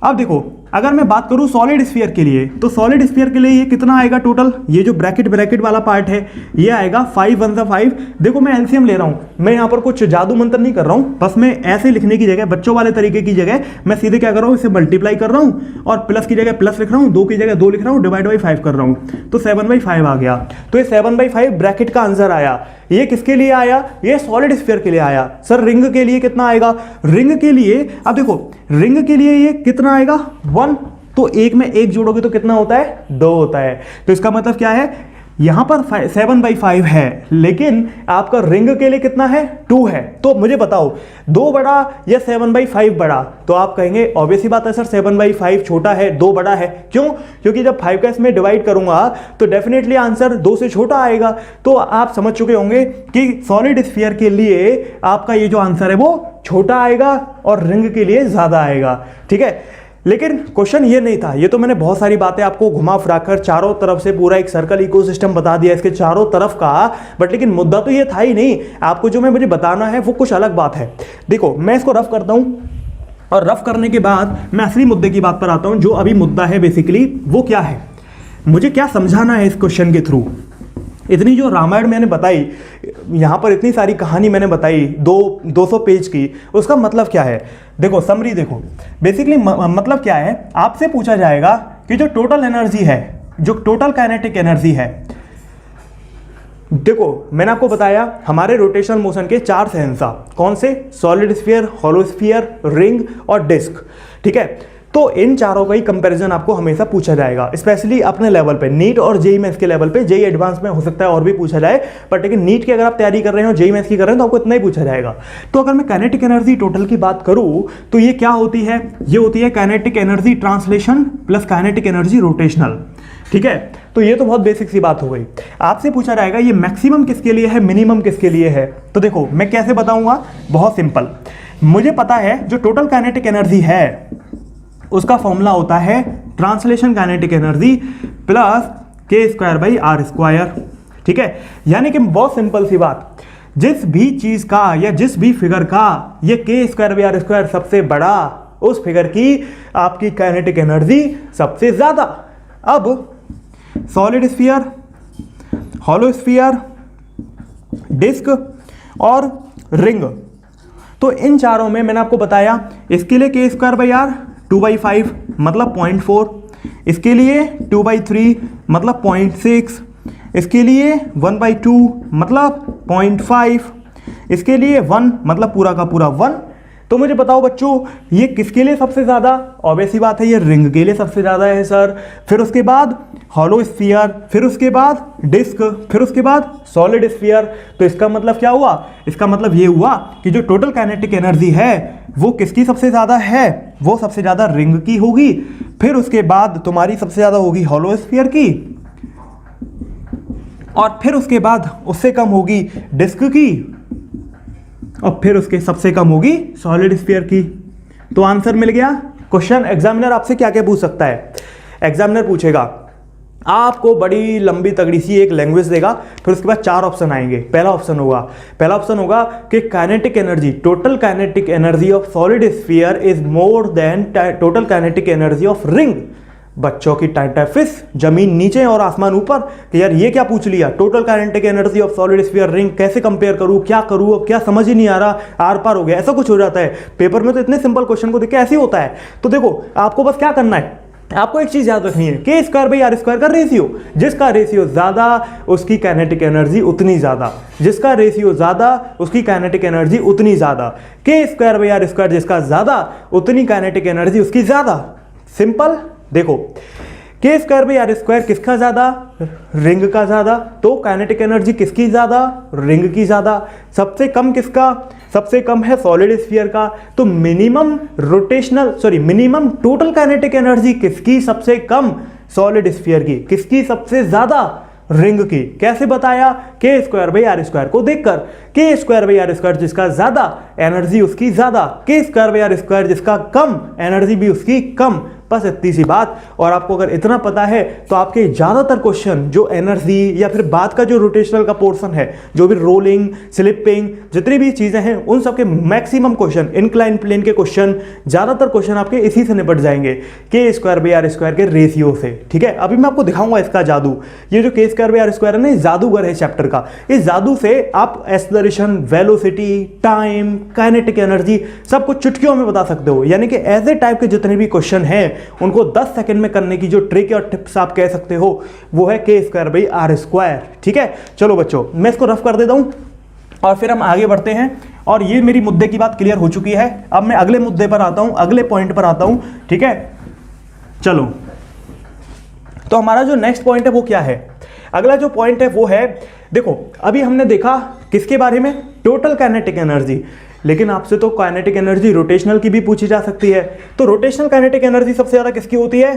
अब देखो, अगर मैं बात करूं सॉलिड स्फीयर के लिए, तो सॉलिड स्फीयर के लिए ये कितना आएगा टोटल, ये जो ब्रैकेट वाला पार्ट है ये आएगा 5 1 5। देखो मैं एलसीएम ले रहा हूं, मैं यहां पर कुछ जादू मंत्र नहीं कर रहा हूं, बस मैं ऐसे लिखने की जगह, बच्चों वाले तरीके की जगह मैं सीधे क्या कर रहा हूं, इसे मल्टीप्लाई कर रहा हूं और प्लस की जगह प्लस लिख रहा हूं, 2 की जगह 2 लिख रहा हूं, डिवाइड बाई 5 कर रहा हूं, तो 7/5 आ गया। तो ये 7/5 ब्रैकेट का आंसर आया। ये किसके लिए आया, ये सॉलिड स्फीयर के लिए आया। सर रिंग के लिए कितना आएगा, रिंग के लिए, अब देखो रिंग के लिए ये कितना आएगा 1, तो एक में एक जोड़ोगे तो कितना होता है, 2 होता है। तो इसका मतलब क्या है, यहां पर 7/5 है, लेकिन आपका रिंग के लिए कितना है, 2 है। तो मुझे बताओ 2 बड़ा या 7/5 बड़ा, तो आप कहेंगे ऑब्वियस ही बात है सर 7/5 छोटा है, 2 बड़ा है। क्यों, क्योंकि जब 5 का इसमें डिवाइड करूंगा तो डेफिनेटली आंसर 2 से छोटा आएगा। तो आप समझ चुके होंगे कि सॉलिड स्फीयर के लिए आपका ये जो आंसर है वो छोटा आएगा और रिंग के लिए ज्यादा आएगा, ठीक है। लेकिन क्वेश्चन ये नहीं था, ये तो मैंने बहुत सारी बातें आपको घुमा फिराकर चारों तरफ से पूरा एक सर्कल इकोसिस्टम बता दिया इसके चारों तरफ का, बट लेकिन मुद्दा तो ये था ही नहीं। आपको जो मुझे बताना है वो कुछ अलग बात है। देखो मैं इसको रफ करता हूं और रफ करने के बाद मैं असली मुद्दे की बात पर आता हूं। जो अभी मुद्दा है बेसिकली वो क्या है, मुझे क्या समझाना है इस क्वेश्चन के थ्रू। इतनी जो रामायण मैंने बताई, यहाँ पर इतनी सारी कहानी मैंने बताई 200 पेज की, उसका मतलब क्या है। देखो समरी देखो, बेसिकली मतलब क्या है, आपसे पूछा जाएगा कि जो टोटल एनर्जी है, जो टोटल काइनेटिक एनर्जी है, देखो मैंने आपको बताया हमारे रोटेशनल मोशन के 4 सेंसा, कौन से, solid sphere, hollow sphere, ring और डिस्क, ठीक है। तो इन चारों का ही कंपैरिजन आपको हमेशा पूछा जाएगा, स्पेशली अपने लेवल पे, नीट और जेई मेंस के लेवल पे। जेई एडवांस में हो सकता है और भी पूछा जाए, बट लेकिन नीट की अगर आप तैयारी कर रहे हो, जेई मेंस की कर रहे हो, तो आपको इतना ही पूछा जाएगा। तो अगर मैं काइनेटिक एनर्जी टोटल की बात करूं तो ये क्या होती है, ये होती है kinetic energy translation plus kinetic energy rotational, ठीक है। तो ये तो बहुत बेसिक सी बात हो गई। आपसे पूछा जाएगा ये मैक्सिमम किसके लिए है, मिनिमम किसके लिए है। तो देखो मैं कैसे बताऊंगा, बहुत सिंपल। मुझे पता है जो टोटल काइनेटिक एनर्जी है उसका फॉर्मूला होता है translation kinetic energy plus k²r², ठीक है। यानी कि बहुत सिंपल सी बात, जिस भी चीज का या जिस भी फिगर का ये k²r² सबसे बड़ा, उस फिगर की आपकी काइनेटिक एनर्जी सबसे ज्यादा। अब solid sphere, hollow sphere, disc और रिंग, तो इन चारों में मैंने आपको बताया इसके लिए k²r 2/5 मतलब 0.4, इसके लिए 2/3 मतलब 0.6, इसके लिए 1/2 मतलब 0.5, इसके लिए 1 मतलब पूरा का पूरा 1। तो मुझे बताओ बच्चों, ये किसके लिए सबसे ज़्यादा? ऑब्वियस सी बात है, ये रिंग के लिए सबसे ज़्यादा है सर। फिर उसके बाद हॉलो स्फीयर, फिर उसके बाद डिस्क, फिर उसके बाद सॉलिड स्फीयर। तो इसका मतलब क्या हुआ? इसका मतलब ये हुआ कि जो टोटल काइनेटिक एनर्जी है वो किसकी सबसे ज़्यादा है? वो सबसे ज़्यादा रिंग की होगी। फिर उसके बाद तुम्हारी सबसे ज़्यादा होगी हॉलो स्फीयर की, और फिर उसके बाद उससे कम होगी डिस्क की, और फिर उसके सबसे कम होगी सॉलिड स्फीयर की। तो आंसर मिल गया। क्वेश्चन एग्जामिनर आपसे क्या क्या पूछ सकता है? एग्जामिनर पूछेगा, आपको बड़ी लंबी तगड़ी सी एक लैंग्वेज देगा, फिर उसके बाद 4 ऑप्शन आएंगे। पहला ऑप्शन होगा कि kinetic energy, total kinetic energy of solid sphere is more than total kinetic energy of ring. बच्चों की टाइफिस, जमीन नीचे और आसमान ऊपर, कि यार ये क्या पूछ लिया, total kinetic energy of solid sphere ring, कैसे कंपेयर करूं, क्या करूं, अब क्या समझ ही नहीं आ रहा, आर पार हो गया, ऐसा कुछ हो जाता है पेपर में। तो इतने सिंपल क्वेश्चन को देख के ऐसे ही होता है। तो देखो, आपको बस क्या करना है, आपको एक चीज याद रखनी है, के स्क्वायर बाई आर स्क्वायर का रेशियो, जिसका रेशियो ज्यादा उसकी काइनेटिक एनर्जी उतनी ज्यादा, जिसका रेशियो ज्यादा उसकी काइनेटिक एनर्जी उतनी ज्यादा। के स्क्वायर बाई आर स्क्वायर जिसका ज्यादा उतनी काइनेटिक एनर्जी उसकी ज्यादा। सिंपल। देखो, के स्क्वायर बाई आर स्क्वायर किसका ज्यादा? रिंग का ज्यादा। तो काइनेटिक एनर्जी किसकी ज्यादा? रिंग की ज्यादा। सबसे कम किसका? सबसे कम है सॉलिड स्फीयर का। तो मिनिमम टोटल काइनेटिक एनर्जी किसकी सबसे कम? सॉलिड स्फीयर की। किसकी सबसे ज्यादा? रिंग की। कैसे बताया? के स्क्वायर बाई आर स्क्वायर को देखकर। के स्क्वायर बाई आर स्क्वायर जिसका ज्यादा, एनर्जी उसकी ज्यादा। के स्क्वायर बाई आर स्क्वायर जिसका कम, एनर्जी भी उसकी कम। बस इतनी सी बात। और आपको अगर इतना पता है तो आपके ज्यादातर क्वेश्चन जो एनर्जी या फिर बाद का जो रोटेशनल का पोर्शन है, जो भी रोलिंग, स्लिपिंग, जितनी भी चीजें हैं, उन सबके मैक्सिमम क्वेश्चन, इंक्लाइन प्लेन के क्वेश्चन, ज्यादातर क्वेश्चन आपके इसी से निपट जाएंगे, के स्क्वायर बाई आर स्क्वायर के रेशियो से। ठीक है, अभी मैं आपको दिखाऊंगा इसका जादू। ये जो के स्क्वायर बाई आर स्क्वायर है ना, जादूगर है चैप्टर का। इस जादू से आप acceleration, velocity, time, kinetic energy सब कुछ चुटकियों में बता सकते हो। यानी कि ऐसे टाइप के जितने भी क्वेश्चन हैं उनको 10 सेकंड में करने की जो ट्रिक और टिप्स आप कह सकते हो वो है के स्क्वायर बाई आर स्क्वायर। ठीक है, चलो बच्चों, मैं इसको रफ कर देता हूं और फिर हम आगे बढ़ते हैं। और ये मेरी मुद्दे की बात क्लियर हो चुकी है। अब मैं अगले मुद्दे पर आता हूं, अगले पॉइंट पर आता हूं। ठीक है, चलो, तो हमारा जो नेक्स्ट पॉइंट है वो क्या है? अगला जो पॉइंट है वो है, देखो अभी हमने देखा किसके बारे में? Total kinetic energy. लेकिन आपसे तो काइनेटिक एनर्जी रोटेशनल की भी पूछी जा सकती है। तो रोटेशनल काइनेटिक एनर्जी सबसे ज्यादा किसकी होती है?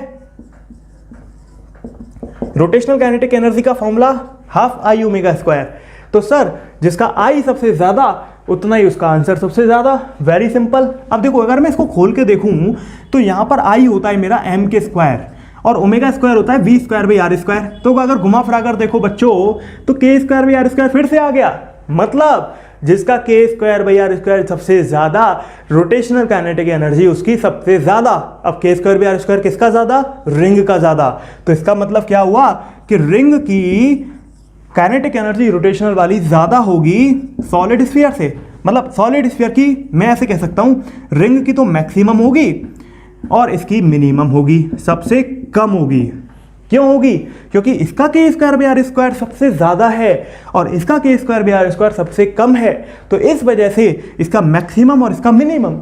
रोटेशनल काइनेटिक एनर्जी का formula half I omega square. तो सर, जिसका आई सबसे ज्यादा उतना ही उसका आंसर सबसे ज्यादा। Very simple. अब देखो, अगर मैं इसको खोल के देखूं तो यहां पर आई होता है मेरा एम के स्क्वायर और ओमेगा स्क्वायर होता है V square by R square. तो अगर घुमा फिरा कर देखो बच्चों, तो K square by R square फिर से आ गया। मतलब जिसका के स्क्वायर बाई आर स्क्वायर सबसे ज्यादा, रोटेशनल काइनेटिक एनर्जी उसकी सबसे ज्यादा। अब के स्क्वायर बाई आर स्क्वायर किसका ज्यादा? रिंग का ज्यादा। तो इसका मतलब क्या हुआ कि रिंग की काइनेटिक एनर्जी रोटेशनल वाली ज्यादा होगी सॉलिड स्फीयर से। मतलब सॉलिड स्फीयर की मैं ऐसे कह सकता हूं, रिंग की तो मैक्सिमम होगी और इसकी मिनिमम होगी, सबसे कम होगी। क्यों होगी? क्योंकि इसका के स्क्वायर बाई आर स्क्वायर सबसे ज्यादा है और इसका के स्क्वायर बाई आर स्क्वायर सबसे कम है। तो इस वजह से इसका मैक्सिमम और इसका मिनिमम।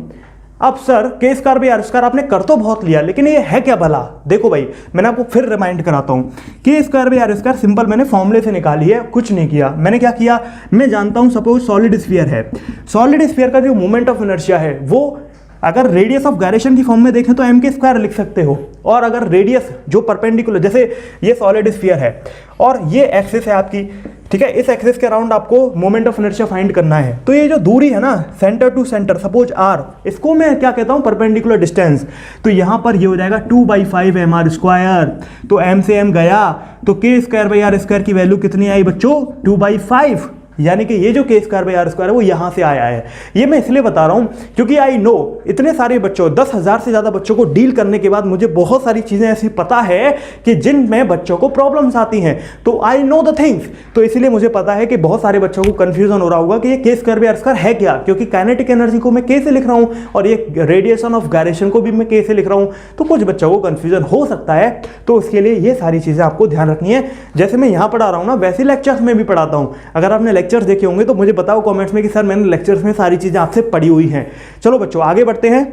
अब सर, के स्क्वायर बाई आर स्क्वायर आपने कर तो बहुत लिया, लेकिन ये है क्या भला? देखो भाई, मैंने आपको फिर रिमाइंड कराता हूं। K square by R square simple मैंने फॉर्मूले से निकाली है, कुछ नहीं किया। मैंने क्या किया, मैं जानता हूं सपोज सॉलिड स्फीयर है। सॉलिड स्फीयर का जो मोमेंट ऑफ इनर्शिया है वो अगर रेडियस ऑफ गायरेशन की फॉर्म में देखें तो एम के स्क्वायर लिख सकते हो। और अगर रेडियस जो परपेंडिकुलर, जैसे ये सॉलिड स्फीयर है और ये एक्सिस है आपकी, ठीक है, इस एक्सिस के अराउंड आपको मोमेंट ऑफ इनर्शिया फाइंड करना है। तो ये जो दूरी है ना, centre to centre, suppose R, इसको मैं क्या कहता हूं? Perpendicular distance. तो यहां पर ये हो जाएगा 2/5 एम आर स्क्वायर। तो एम से एम गया तो K square by R square की वैल्यू कितनी आई बच्चों? 2/5। यानी कि ये जो के स्क्वायर बाई आर स्क्वायर है वो यहां से आया है। ये मैं इसलिए बता रहा हूं क्योंकि आई नो इतने सारे बच्चों, 10,000 से ज्यादा बच्चों को डील करने के बाद मुझे बहुत सारी चीजें ऐसी पता है कि जिनमें बच्चों को प्रॉब्लम्स आती हैं। तो आई नो द थिंग्स। तो इसीलिए मुझे पता है कि बहुत सारे बच्चों को कंफ्यूजन हो रहा होगा कि ये के स्क्वायर बाई आर स्क्वायर है क्या, क्योंकि काइनेटिक एनर्जी को मैं के से लिख रहा हूं और ये रेडिएशन ऑफ गायरेशन को भी मैं के से लिख रहा हूं। तो कुछ बच्चों को कंफ्यूजन हो सकता है। तो उसके लिए ये सारी चीजें आपको ध्यान रखनी है। जैसे मैं यहां पढ़ा रहा हूं ना, वैसे लेक्चर्स में भी पढ़ाता हूं। अगर आपने लेक्चर्स देखे होंगे तो मुझे बताओ कमेंट्स में कि सर मैंने लेक्चर्स में सारी चीज़ें आपसे पढ़ी हुई हैं। चलो बच्चों आगे बढ़ते हैं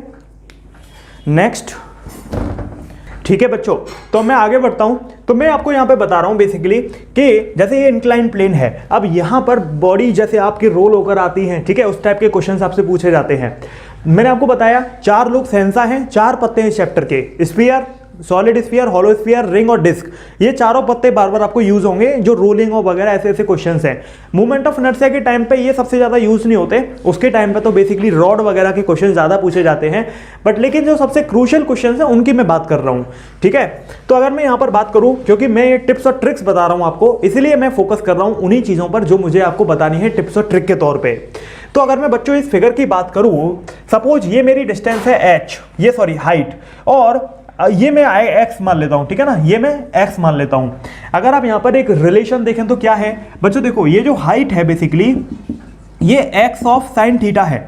नेक्स्ट। ठीक है बच्चों, तो मैं आगे बढ़ता हूं। तो मैं आपको यहां पे बता रहा हूं बेसिकली कि जैसे ये इंक्लाइन प्लेन है, अब यहां पर बॉडी जैसे आपकी रोल होकर आती है, ठीक है, उस टाइप के क्वेश्चंस आपसे पूछे जाते हैं। मैंने आपको बताया 4 लोग सेंसा हैं, 4 पत्ते हैं चैप्टर के, sphere, solid sphere, hollow sphere, ring और डिस्क। ये चारों पत्ते बार बार आपको यूज होंगे, जो रोलिंग और वगैरह ऐसे ऐसे क्वेश्चंस हैं। मूवमेंट ऑफ इनर्शिया के टाइम पे ये सबसे ज्यादा यूज नहीं होते, उसके टाइम पे तो बेसिकली रॉड वगैरह के क्वेश्चन ज्यादा पूछे जाते हैं, बट लेकिन जो सबसे क्रूशियल क्वेश्चन है उनकी मैं बात कर रहा हूं। ठीक है, तो अगर मैं यहां पर बात करूं, क्योंकि मैं ये टिप्स और ट्रिक्स बता रहा हूं आपको, इसलिए मैं फोकस कर रहा हूं उन्हीं चीजों पर जो मुझे आपको बतानी है टिप्स और ट्रिक के तौर पर। तो अगर मैं बच्चों इस फिगर की बात करूं, सपोज ये मेरी डिस्टेंस है h, ये सॉरी हाइट, और ये मैं x मान लेता हूं, ठीक है ना, ये मैं x मान लेता हूं। अगर आप यहां पर एक रिलेशन देखें तो क्या है बच्चों, देखो ये जो हाइट है बेसिकली ये x ऑफ साइन थीटा है।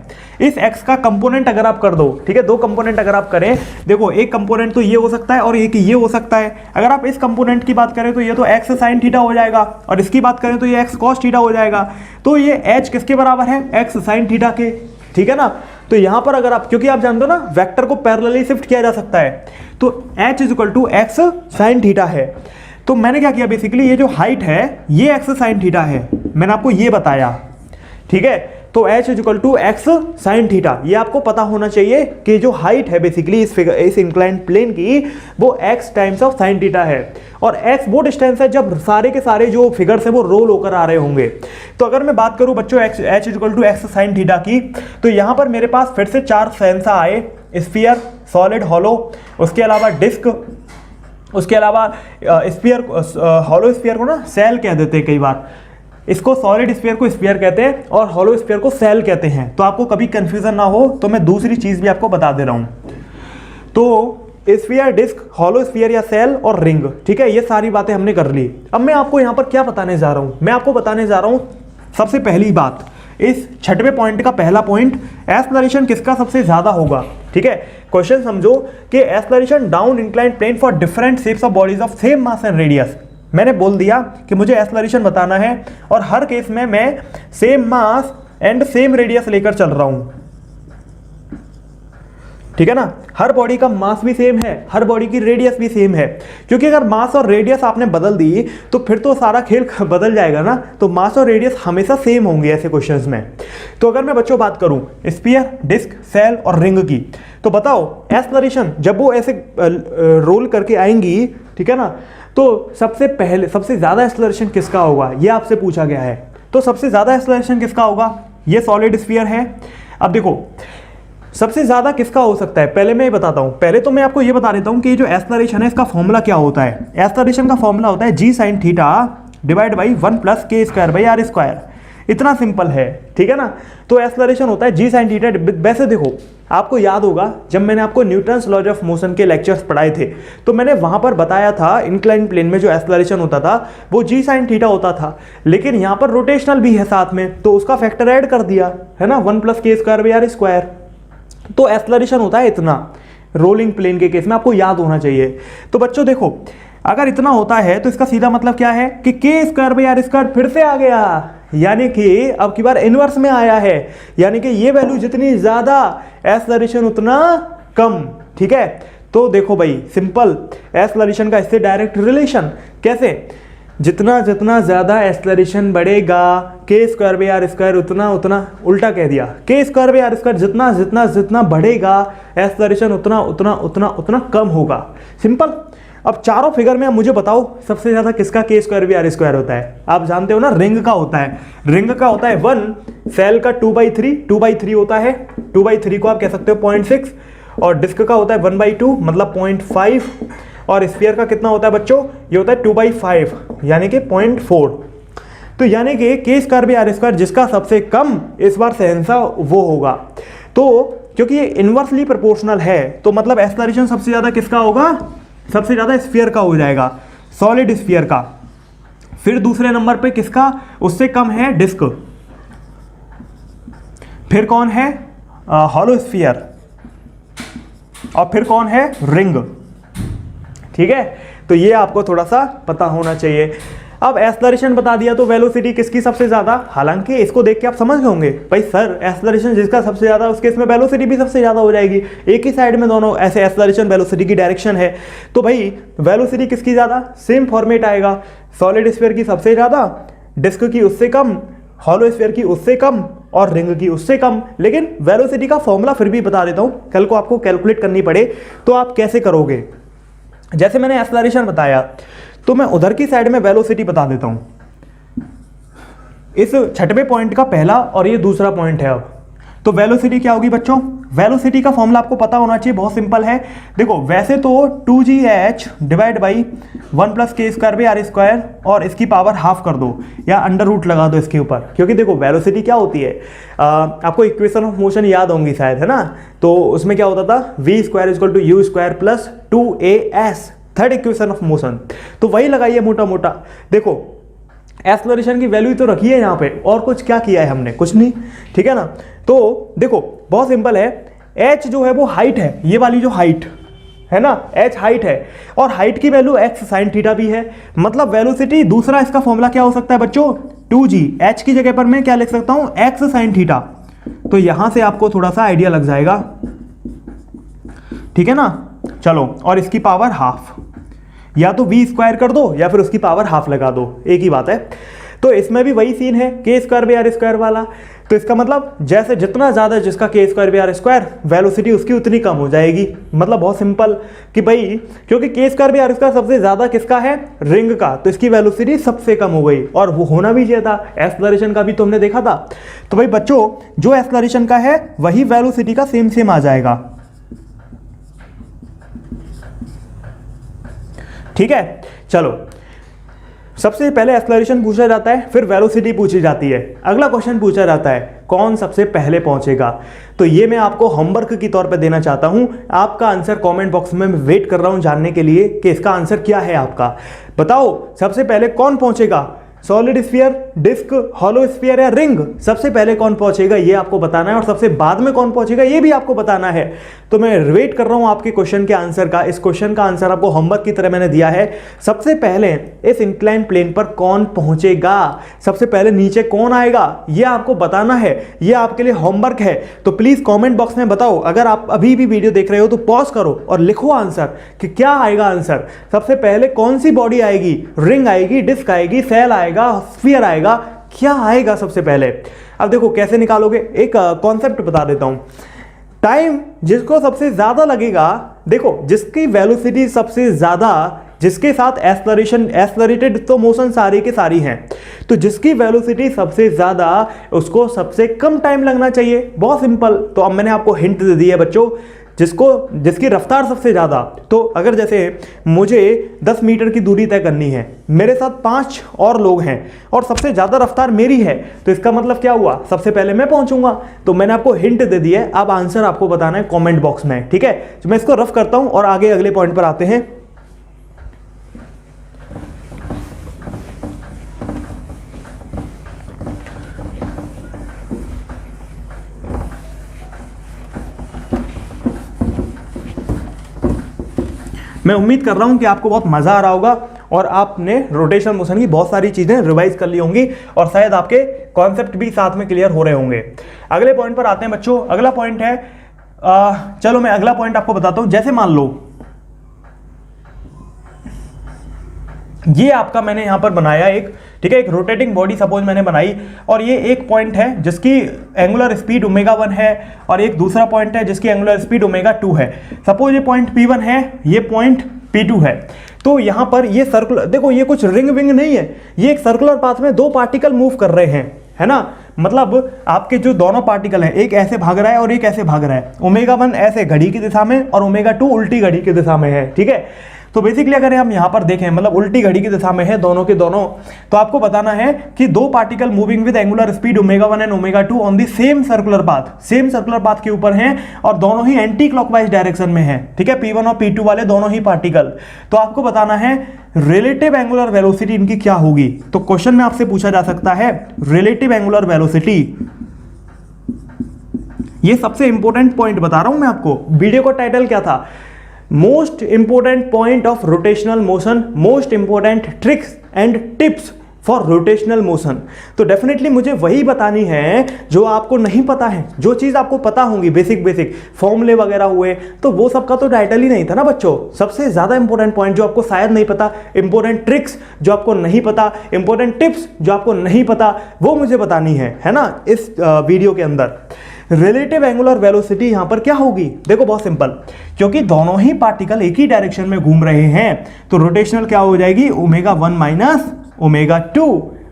इस x का कंपोनेंट अगर आप कर दो, ठीक है, 2 कंपोनेंट अगर आप करें, देखो एक कंपोनेंट तो ये हो सकता है और एक ये हो सकता है। अगर आप इस कंपोनेंट की बात करें तो ये तो x साइन थीटा हो जाएगा, और इसकी बात करें तो ये x कॉस थीटा हो जाएगा। तो ये h किसके बराबर है, x साइन थीटा के, ठीक है ना। तो यहां पर अगर आप, क्योंकि आप जानते हो ना वेक्टर को पैरेलली शिफ्ट किया जा सकता है, तो h is equal to X sine theta है। तो मैंने क्या किया बेसिकली, ये जो हाइट है ये x साइन थीटा है, मैंने आपको ये बताया, ठीक है। तो h is equal to X sine theta, ये आपको पता होना चाहिए कि जो हाइट है बेसिकली इस इंक्लाइंड प्लेन की वो x times of sine theta है, और x वो डिस्टेंस है जब सारे के सारे जो फिगर्स है वो रोल होकर आ रहे होंगे। तो अगर मैं बात करूं बच्चों h is equal to X sine theta की, तो यहां पर मेरे पास फिर से 4 सेंसा आए, स्फीयर, सॉलिड, हॉलो, उसके अलावा डिस्क, उसके अलावा स्फीयर, हॉलो स्फीयर को ना सेल कह देते हैं कई बार, इसको सॉलिड स्फीयर को स्फीयर कहते हैं और हॉलो स्फीयर को सेल कहते हैं। तो आपको कभी कंफ्यूजन ना हो तो मैं दूसरी चीज भी आपको बता दे रहा हूं। तो स्फीयर, डिस्क, हॉलो स्फीयर या सेल और रिंग, ठीक है, ये सारी बातें हमने कर ली। अब मैं आपको यहां पर क्या बताने जा रहा हूं, मैं आपको बताने जा रहा हूं सबसे पहली बात, इस 6वें पॉइंट का पहला पॉइंट, एक्सेलरेशन किसका सबसे ज्यादा होगा। ठीक है, क्वेश्चन समझो कि acceleration down inclined plane for different shapes of bodies of same mass and radius. मैंने बोल दिया कि मुझे एक्सेलरेशन बताना है और हर केस में मैं same mass and same radius लेकर चल रहा हूं, ठीक है ना। हर बॉडी का मास भी सेम है, हर बॉडी की रेडियस भी सेम है, क्योंकि अगर मास और रेडियस आपने बदल दी तो फिर तो सारा खेल बदल जाएगा ना। तो मास और रेडियस हमेशा सेम होंगे ऐसे क्वेश्चंस में। तो अगर मैं बच्चों बात करूं स्फीयर, डिस्क, सेल और रिंग की, तो बताओ एक्सेलरेशन जब वो ऐसे रोल करके आएंगी, ठीक है ना, तो सबसे पहले सबसे ज्यादा एक्सेलरेशन किसका होगा, ये आपसे पूछा गया है। तो सबसे ज्यादा एक्सेलरेशन किसका होगा, ये सॉलिड स्फीयर है। अब देखो सबसे ज्यादा किसका हो सकता है, पहले मैं ये बताता हूं। पहले तो मैं आपको ये बता देता हूं कि जो एक्सेलरेशन है इसका फॉर्मूला क्या होता है। एक्सेलरेशन का फॉर्मूला होता है g sin theta divide by 1 plus k square by r square. इतना सिंपल है, ठीक है ना। तो एक्सेलरेशन होता है g sin थीटा। वैसे देखो आपको याद होगा जब मैंने आपको न्यूटन्स लॉज ऑफ मोशन के लेक्चर्स पढ़ाए थे तो मैंने वहां पर बताया था इंक्लाइन प्लेन में जो एक्सेलरेशन होता था वो g sin थीटा होता था, लेकिन यहां पर रोटेशनल भी है साथ में तो उसका फैक्टर ऐड कर दिया है ना, 1 plus k square by r square. तो एक्सेलरेशन होता है इतना रोलिंग प्लेन के केस में, आपको याद होना चाहिए। तो बच्चों देखो अगर इतना होता है तो इसका सीधा मतलब क्या है कि k square by r square फिर से आ गया, यानी कि अब की बार इनवर्स में आया है, यानी कि ये वैल्यू जितनी ज्यादा एक्सेलरेशन उतना कम, ठीक है। तो देखो भाई सिंपल एक्सेलरेशन का इससे डायरेक्ट रिलेशन कैसे, जितना जितना ज्यादा एक्सेलरेशन बढ़ेगा k square by r square उतना उतना, उल्टा कह दिया, k square by r square जितना जितना जितना बढ़ेगा एक्सेलरेशन उतना उतना उतना उतना कम होगा, सिंपल। अब चारों फिगर में मुझे बताओ सबसे ज्यादा किसका k square by r square होता है। आप जानते हो ना रिंग का होता है, रिंग का होता है 1, सेल का 2/3 होता है, 2/3 को आप कह सकते हो 0.6, और डिस्क का होता है 1/2 मतलब 0.5, और स्फीयर का कितना होता है बच्चों, ये होता है 2/5 यानी कि 0.4। तो यानी कि k square by r square जिसका सबसे कम इस बार सहनसा वो होगा। तो क्योंकि ये इनवर्सली प्रोपोर्शनल है तो मतलब एक्सेलरेशन सबसे ज्यादा किसका होगा, सबसे ज्यादा स्फीयर का हो जाएगा, सॉलिड स्फीयर का। फिर दूसरे नंबर पे किसका उससे कम है, डिस्क। फिर कौन है, हॉलो स्फीयर, और फिर कौन है, रिंग, ठीक है। तो ये आपको थोड़ा सा पता होना चाहिए। अब एक्सेलरेशन बता दिया तो वेलोसिटी किसकी सबसे ज्यादा, हालांकि इसको देख के आप समझ गए होंगे भाई सर एक्सेलरेशन जिसका सबसे ज्यादा उसके इसमें वेलोसिटी भी सबसे ज्यादा हो जाएगी, एक ही साइड में दोनों ऐसे एक्सेलरेशन वेलोसिटी की डायरेक्शन है, तो भाई वेलोसिटी किसकी ज्यादा, सेम फॉर्मेट आएगा, सॉलिड स्फीयर की सबसे ज्यादा, डिस्क की उससे कम, हॉलो स्फीयर की उससे कम और रिंग की उससे कम। लेकिन वेलोसिटी का फॉर्मूला फिर भी बता देता हूं, कल को आपको कैलकुलेट करनी पड़े तो आप कैसे करोगे। जैसे मैंने एक्सेलरेशन बताया तो मैं उधर की साइड में वेलोसिटी बता देता हूं। इस छठवें पॉइंट का पहला और ये दूसरा पॉइंट है। अब तो वेलोसिटी क्या होगी बच्चों, वेलोसिटी का फॉर्मूला आपको पता होना चाहिए, बहुत सिंपल है। देखो वैसे तो 2gh डिवाइड बाई 1 + k² और इसकी पावर हाफ कर दो या अंडर रूट लगा दो इसके ऊपर, क्योंकि देखो वेलोसिटी क्या होती है, आपको इक्वेशन ऑफ मोशन याद होंगी शायद, है ना, तो उसमें क्या होता था v² = u² + 2as, third equation of motion, तो वही लगाइए मोटा मोटा। देखो एक्सेलरेशन की वैल्यू तो रखी है यहाँ पे, और कुछ क्या किया है हमने, कुछ नहीं, ठीक है ना। तो देखो बहुत सिंपल है, h जो है वो हाइट है, ये वाली जो हाइट है ना, h हाइट है और हाइट की वैल्यू x sin थीटा भी है, मतलब वेलोसिटी दूसरा इसका फॉर्मूला क्या हो सकता है बच्चों, 2g, h की जगह पर मैं क्या लिख सकता हूं, x sin थीटा। तो यहां से आपको थोड़ा सा आइडिया लग जाएगा, ठीक है ना। चलो, और इसकी पावर हाफ, या तो v² कर दो या फिर उसकी पावर हाफ लगा दो, एक ही बात है। तो इसमें भी वही सीन है k²r² वाला, तो इसका मतलब जैसे जितना ज्यादा जिसका k²r², वेलोसिटी उसकी उतनी कम हो जाएगी। मतलब बहुत सिंपल कि भाई क्योंकि k²r² सबसे ज्यादा किसका है, रिंग का, तो इसकी वेलोसिटी सबसे कम हो गई, और वो होना भी चाहिए था, एक्सेलरेशन का भी तुमने देखा था। तो भाई बच्चों जो एक्सेलरेशन का है वही वेलोसिटी का सेम आ जाएगा, ठीक है। चलो, सबसे पहले एक्सेलरेशन पूछा जाता है, फिर वेलोसिटी पूछी जाती है। अगला क्वेश्चन पूछा जाता है कौन सबसे पहले पहुंचेगा, तो ये मैं आपको होमवर्क की तौर पे देना चाहता हूं। आपका आंसर कमेंट बॉक्स में मैं वेट कर रहा हूं जानने के लिए कि इसका आंसर क्या है आपका। बताओ सबसे पहले कौन पहुंचेगा, solid sphere, disc, hollow sphere या रिंग, सबसे पहले कौन पहुंचेगा ये आपको बताना है, और सबसे बाद में कौन पहुंचेगा ये भी आपको बताना है। तो मैं वेट कर रहा हूं आपके क्वेश्चन के आंसर का। इस क्वेश्चन का आंसर आपको होमवर्क की तरह मैंने दिया है। सबसे पहले इस इंक्लाइन प्लेन पर कौन पहुंचेगा, सबसे पहले नीचे कौन आएगा, ये आपको बताना है, ये आपके लिए होमवर्क है। तो प्लीज कमेंट बॉक्स में बताओ, अगर आप अभी भी वीडियो देख रहे हो तो पॉज करो और लिखो आंसर कि क्या आएगा आंसर। सबसे पहले कौन सी बॉडी आएगी, रिंग आएगी, डिस्क आएगी, सेल आएगा, स्फीयर आएगा, क्या आएगा सबसे पहले। अब देखो कैसे निकालोगे, एक कॉन्सेप्ट बता देता हूं। टाइम जिसको सबसे ज्यादा लगेगा, देखो जिसकी वेलोसिटी सबसे ज्यादा, जिसके साथ एक्सेलरेटेड तो मोशन सारी की सारी हैं, तो जिसकी वेलोसिटी सबसे ज्यादा उसको सबसे कम टाइम लगना चाहिए, बहुत सिंपल। तो अब मैंने आपको हिंट दे दी है बच्चों, जिसकी रफ्तार सबसे ज्यादा, तो अगर जैसे मुझे 10 मीटर की दूरी तय करनी है, मेरे साथ 5 और लोग हैं और सबसे ज्यादा रफ्तार मेरी है, तो इसका मतलब क्या हुआ, सबसे पहले मैं पहुंचूंगा। तो मैंने आपको हिंट दे दी है, अब आंसर आपको बताना है कमेंट बॉक्स में, ठीक है। तो मैं इसको रफ करता हूं और आगे अगले पॉइंट पर आते हैं। मैं उम्मीद कर रहा हूं कि आपको बहुत मजा आ रहा होगा और आपने रोटेशनल मोशन की बहुत सारी चीजें रिवाइज कर ली होंगी और शायद आपके कॉन्सेप्ट भी साथ में क्लियर हो रहे होंगे। अगले पॉइंट पर आते हैं बच्चों। अगला पॉइंट है, चलो मैं अगला पॉइंट आपको बताता हूं। जैसे मान लो ये आपका मैंने यहां पर बनाया एक, ठीक है, एक रोटेटिंग बॉडी सपोज मैंने बनाई, और ये एक पॉइंट है जिसकी एंगुलर स्पीड ω1 है और एक दूसरा पॉइंट है जिसकी एंगुलर स्पीड ω2 है। सपोज ये पॉइंट P1 है, ये पॉइंट P2 है। तो यहां पर ये सर्कुलर, देखो ये कुछ रिंग विंग नहीं है, ये एक सर्कुलर पाथ में 2 पार्टिकल मूव कर रहे हैं, है ना। मतलब आपके जो दोनों पार्टिकल हैं, एक ऐसे भाग रहा है और एक ऐसे भाग रहा है। ω1 ऐसे घड़ी की दिशा में और ω2 उल्टी घड़ी की दिशा में है, ठीक है। तो बेसिकली अगर हम यहां पर देखें, मतलब उल्टी घड़ी की दिशा में है दोनों के दोनों, तो आपको बताना है कि 2 particle moving with angular speed ω1 and ω2 on the same circular path के ऊपर हैं और दोनों ही एंटी क्लॉकवाइज डायरेक्शन में हैं, ठीक है। P1 और P2 वाले दोनों ही पार्टिकल। तो आपको बताना है रिलेटिव एंगुलर वेलोसिटी इनकी क्या होगी। तो क्वेश्चन में आपसे पूछा जा सकता है रिलेटिव एंगुलर वेलोसिटी। ये सबसे इंपॉर्टेंट पॉइंट बता रहा हूं मैं आपको। वीडियो का टाइटल क्या था, most important point of rotational motion, most important tricks and tips for rotational motion. तो डेफिनेटली मुझे वही बतानी है जो आपको नहीं पता है। जो चीज़ आपको पता होंगी बेसिक फॉर्मूले वगैरह हुए, तो वो सबका तो टाइटल ही नहीं था ना बच्चों। सबसे ज़्यादा इंपॉर्टेंट पॉइंट जो आपको शायद नहीं पता, इंपॉर्टेंट ट्रिक्स जो आपको नहीं पता, इंपॉर्टेंट टिप्स जो आपको नहीं पता, वो मुझे बतानी है ना इस वीडियो के अंदर। रिलेटिव एंगुलर वेलोसिटी यहां पर क्या होगी? देखो बहुत सिंपल, क्योंकि दोनों ही पार्टिकल एक ही डायरेक्शन में घूम रहे हैं तो रोटेशनल क्या हो जाएगी? Omega 1 minus omega 2।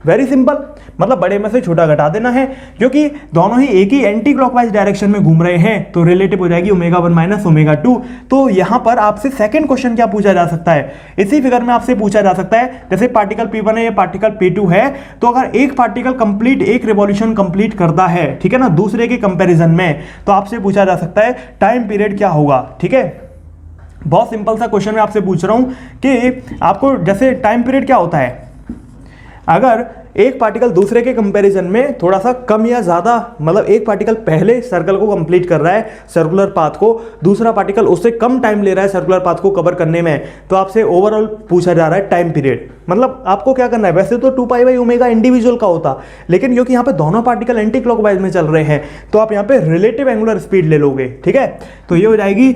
Very simple, मतलब बड़े में से छोटा घटा देना है, क्योंकि दोनों ही एक ही एंटी क्लॉकवाइज डायरेक्शन में घूम रहे हैं तो रिलेटिव हो जाएगी ओमेगा 1 माइनस ओमेगा 2। तो यहां पर आपसे सेकंड क्वेश्चन क्या पूछा जा सकता है? इसी फिगर में आपसे पूछा जा सकता है, जैसे पार्टिकल P1 है, ये पार्टिकल P2 है, तो अगर एक पार्टिकल कंप्लीट एक रिवॉल्यूशन कंप्लीट करता है, ठीक है ना, दूसरे के कंपेरिजन में, तो आपसे पूछा जा सकता है टाइम पीरियड क्या होगा। ठीक है, बहुत सिंपल सा क्वेश्चन मैं आपसे पूछ रहा हूं कि आपको जैसे टाइम पीरियड क्या होता है, अगर एक पार्टिकल दूसरे के कंपैरिजन में थोड़ा सा कम या ज़्यादा, मतलब एक पार्टिकल पहले सर्कल को कंप्लीट कर रहा है, सर्कुलर पाथ को, दूसरा पार्टिकल उससे कम टाइम ले रहा है सर्कुलर पाथ को कवर करने में, तो आपसे ओवरऑल पूछा जा रहा है टाइम पीरियड। मतलब आपको क्या करना है, वैसे तो 2 पाई बाई ओमेगा इंडिविजुअल का होता, लेकिन क्योंकि यहाँ पे दोनों पार्टिकल एंटी क्लॉकवाइज में चल रहे हैं तो आप यहाँ पे रिलेटिव एंगुलर स्पीड ले लोगे। ठीक है, तो ये हो जाएगी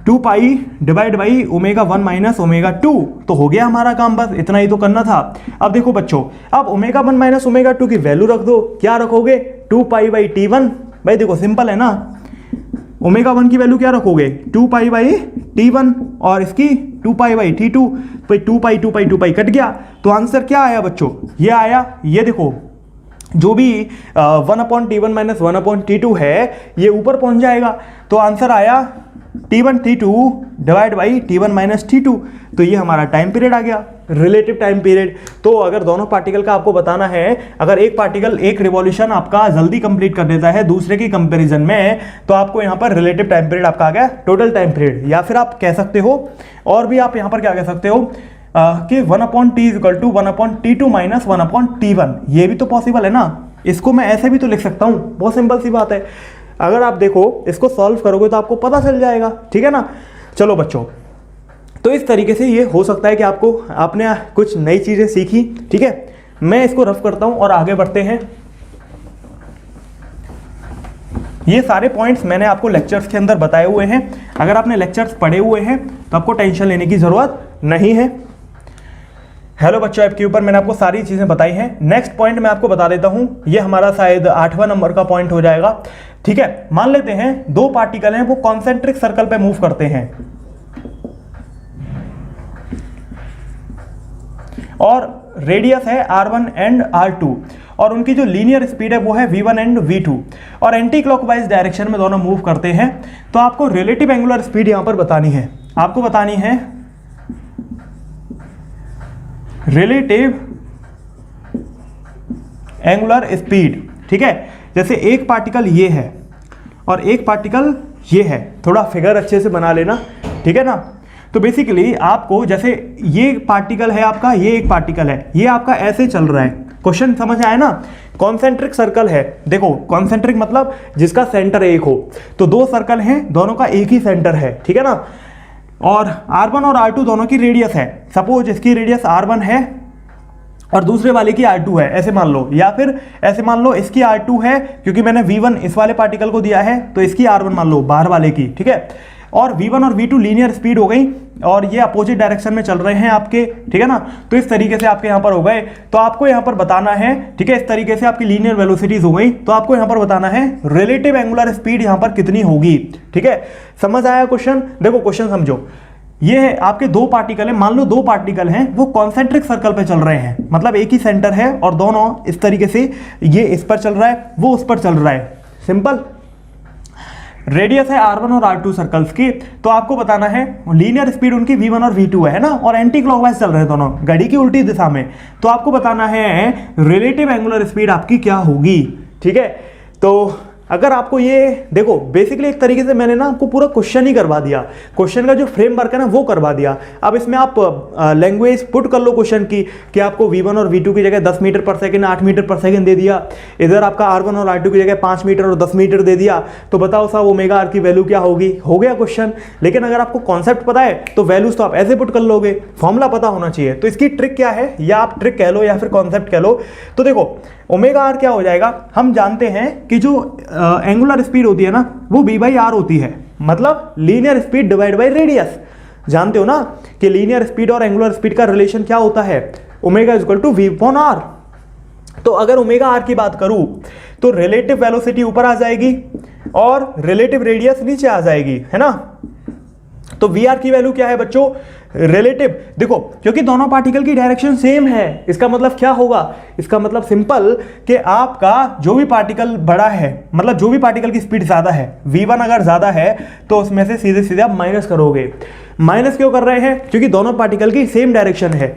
2 pi divide by omega 1 minus omega 2। तो हो गया हमारा काम, बस इतना ही तो करना था। अब देखो बच्चों, अब ओमेगा 1 माइनस ओमेगा 2 की वैल्यू रख दो। क्या रखोगे? 2 पाई बाई T1। भाई देखो सिंपल है ना, ओमेगा 1 की वैल्यू क्या रखोगे? 2 पाई बाई T1 और इसकी 2 पाई बाई T2। भाई 2 पाई 2 पाई 2 पाई कट गया, तो आंसर क्या आया बच्चों? ये आया, ये देखो जो भी 1/T1 माइनस 1/T2 है ये ऊपर पहुंच जाएगा, तो आंसर आया T1 T2 divide by T1 minus T2। तो ये हमारा टाइम पीरियड आ गया, रिलेटिव टाइम पीरियड। तो अगर दोनों पार्टिकल का आपको बताना है, अगर एक पार्टिकल एक रिवॉल्यूशन आपका जल्दी कंप्लीट कर देता है दूसरे की कंपैरिजन में, तो आपको यहाँ पर रिलेटिव टाइम पीरियड आपका आ गया टोटल टाइम पीरियड। या फिर आप कह सकते हो, और भी आप यहाँ पर क्या कह सकते हो कि 1/T equal to 1/T2 minus 1/T1। ये भी तो पॉसिबल है ना, इसको मैं ऐसे भी तो लिख सकता हूँ। बहुत सिंपल सी बात है, अगर आप देखो इसको सॉल्व करोगे तो आपको पता चल जाएगा। ठीक है ना, चलो बच्चों, तो इस तरीके से ये हो सकता है कि आपने कुछ नई चीज़ें सीखी। ठीक है, मैं इसको रफ करता हूँ और आगे बढ़ते हैं। ये सारे पॉइंट्स मैंने आपको लेक्चर्स के अंदर बताए हुए हैं। अगर आपने लेक्चर्स पढ़े हुए हैं तो आपको टेंशन लेने की ज़रूरत नहीं है। हेलो बच्चों, ऐप के ऊपर मैंने आपको सारी चीज़ें बताई हैं। नेक्स्ट पॉइंट मैं आपको बता देता हूं, ये हमारा शायद 8वां नंबर का पॉइंट हो जाएगा। ठीक है, मान लेते हैं 2 पार्टिकल हैं, वो कॉन्सेंट्रिक सर्कल पे मूव करते हैं और रेडियस है R1 एंड R2 और उनकी जो लीनियर स्पीड है वो है V1 एंड V2 और एंटी क्लॉकवाइज डायरेक्शन में दोनों मूव करते हैं। तो आपको रिलेटिव एंगुलर स्पीड यहां पर बतानी है। आपको बतानी है रिलेटिव एंगुलर स्पीड। ठीक है, जैसे एक पार्टिकल ये है और एक पार्टिकल ये है, थोड़ा फिगर अच्छे से बना लेना। ठीक है ना, तो बेसिकली आपको जैसे ये पार्टिकल है आपका, ये एक पार्टिकल है, ये आपका ऐसे चल रहा है। क्वेश्चन समझ आया ना? कॉन्सेंट्रिक सर्कल है, देखो कॉन्सेंट्रिक मतलब जिसका सेंटर एक हो, तो 2 सर्कल हैं, दोनों का एक ही सेंटर है। ठीक है ना, और R1 और R2 दोनों की रेडियस है। सपोज इसकी रेडियस R1 है और दूसरे वाले की R2 है, ऐसे मान लो, या फिर ऐसे मान लो इसकी R2 है, क्योंकि मैंने V1 इस वाले पार्टिकल को दिया है तो इसकी R1 मान लो बाहर वाले की। ठीक है, और V1 और V2 लीनियर स्पीड हो गई और ये अपोजिट डायरेक्शन में चल रहे हैं आपके। ठीक है ना, तो इस तरीके से आपके यहाँ पर हो गए। तो आपको यहाँ पर बताना है, ठीक है, इस तरीके से आपकी लीनियर वेलोसिटीज हो गई, तो आपको यहाँ पर बताना है रिलेटिव एंगुलर स्पीड यहाँ पर कितनी होगी। ठीक है, समझ आया क्वेश्चन? देखो क्वेश्चन समझो, ये है आपके 2 पार्टिकल हैं, मान लो 2 पार्टिकल हैं, वो कॉन्सेंट्रिक सर्कल पे चल रहे हैं, मतलब एक ही सेंटर है और दोनों इस तरीके से, ये इस पर चल रहा है, वो उस पर चल रहा है। सिंपल, रेडियस है R1 और R2 सर्कल्स की, तो आपको बताना है लीनियर स्पीड उनकी V1 और V2 है ना, और एंटी क्लॉकवाइज चल रहे हैं दोनों, घड़ी की उल्टी दिशा में। तो आपको बताना है रिलेटिव एंगुलर स्पीड आपकी क्या होगी। ठीक है, तो अगर आपको ये देखो बेसिकली एक तरीके से मैंने ना आपको पूरा क्वेश्चन ही करवा दिया, क्वेश्चन का जो फ्रेमवर्क है ना वो करवा दिया। अब इसमें आप लैंग्वेज पुट कर लो क्वेश्चन की कि आपको V1 और V2 की जगह 10 मीटर पर सेकंड 8 मीटर पर सेकंड दे दिया, इधर आपका R1 और R2 की जगह 5 मीटर और 10 मीटर दे दिया, तो बताओ साहब ओमेगा आर की वैल्यू क्या होगी, हो गया क्वेश्चन। लेकिन अगर आपको कॉन्सेप्ट पता है तो वैल्यूज तो आप ऐसे पुट कर लोगे, फॉर्मूला पता होना चाहिए। तो इसकी ट्रिक क्या है, या आप ट्रिक कह लो या फिर कॉन्सेप्ट कह लो। तो देखो ओमेगा आर क्या हो जाएगा, हम जानते हैं कि जो एंगुलर स्पीड होती है ना वो V/R होती है, मतलब linear speed divide by radius. जानते हो ना कि लीनियर स्पीड और एंगुलर स्पीड का रिलेशन क्या होता है, omega is equal to V/R। तो अगर ओमेगा आर की बात करूं तो रिलेटिव वेलोसिटी ऊपर आ जाएगी और रिलेटिव रेडियस नीचे आ जाएगी, है ना। तो वी आर की वैल्यू क्या है बच्चों, रिलेटिव। देखो क्योंकि दोनों पार्टिकल की डायरेक्शन सेम है, इसका मतलब क्या होगा, इसका मतलब सिंपल कि आपका जो भी पार्टिकल बड़ा है, मतलब जो भी पार्टिकल की स्पीड ज्यादा है, v1 अगर ज्यादा है तो उसमें से सीधे सीधे आप माइनस करोगे। माइनस क्यों कर रहे हैं, क्योंकि दोनों पार्टिकल की सेम डायरेक्शन है,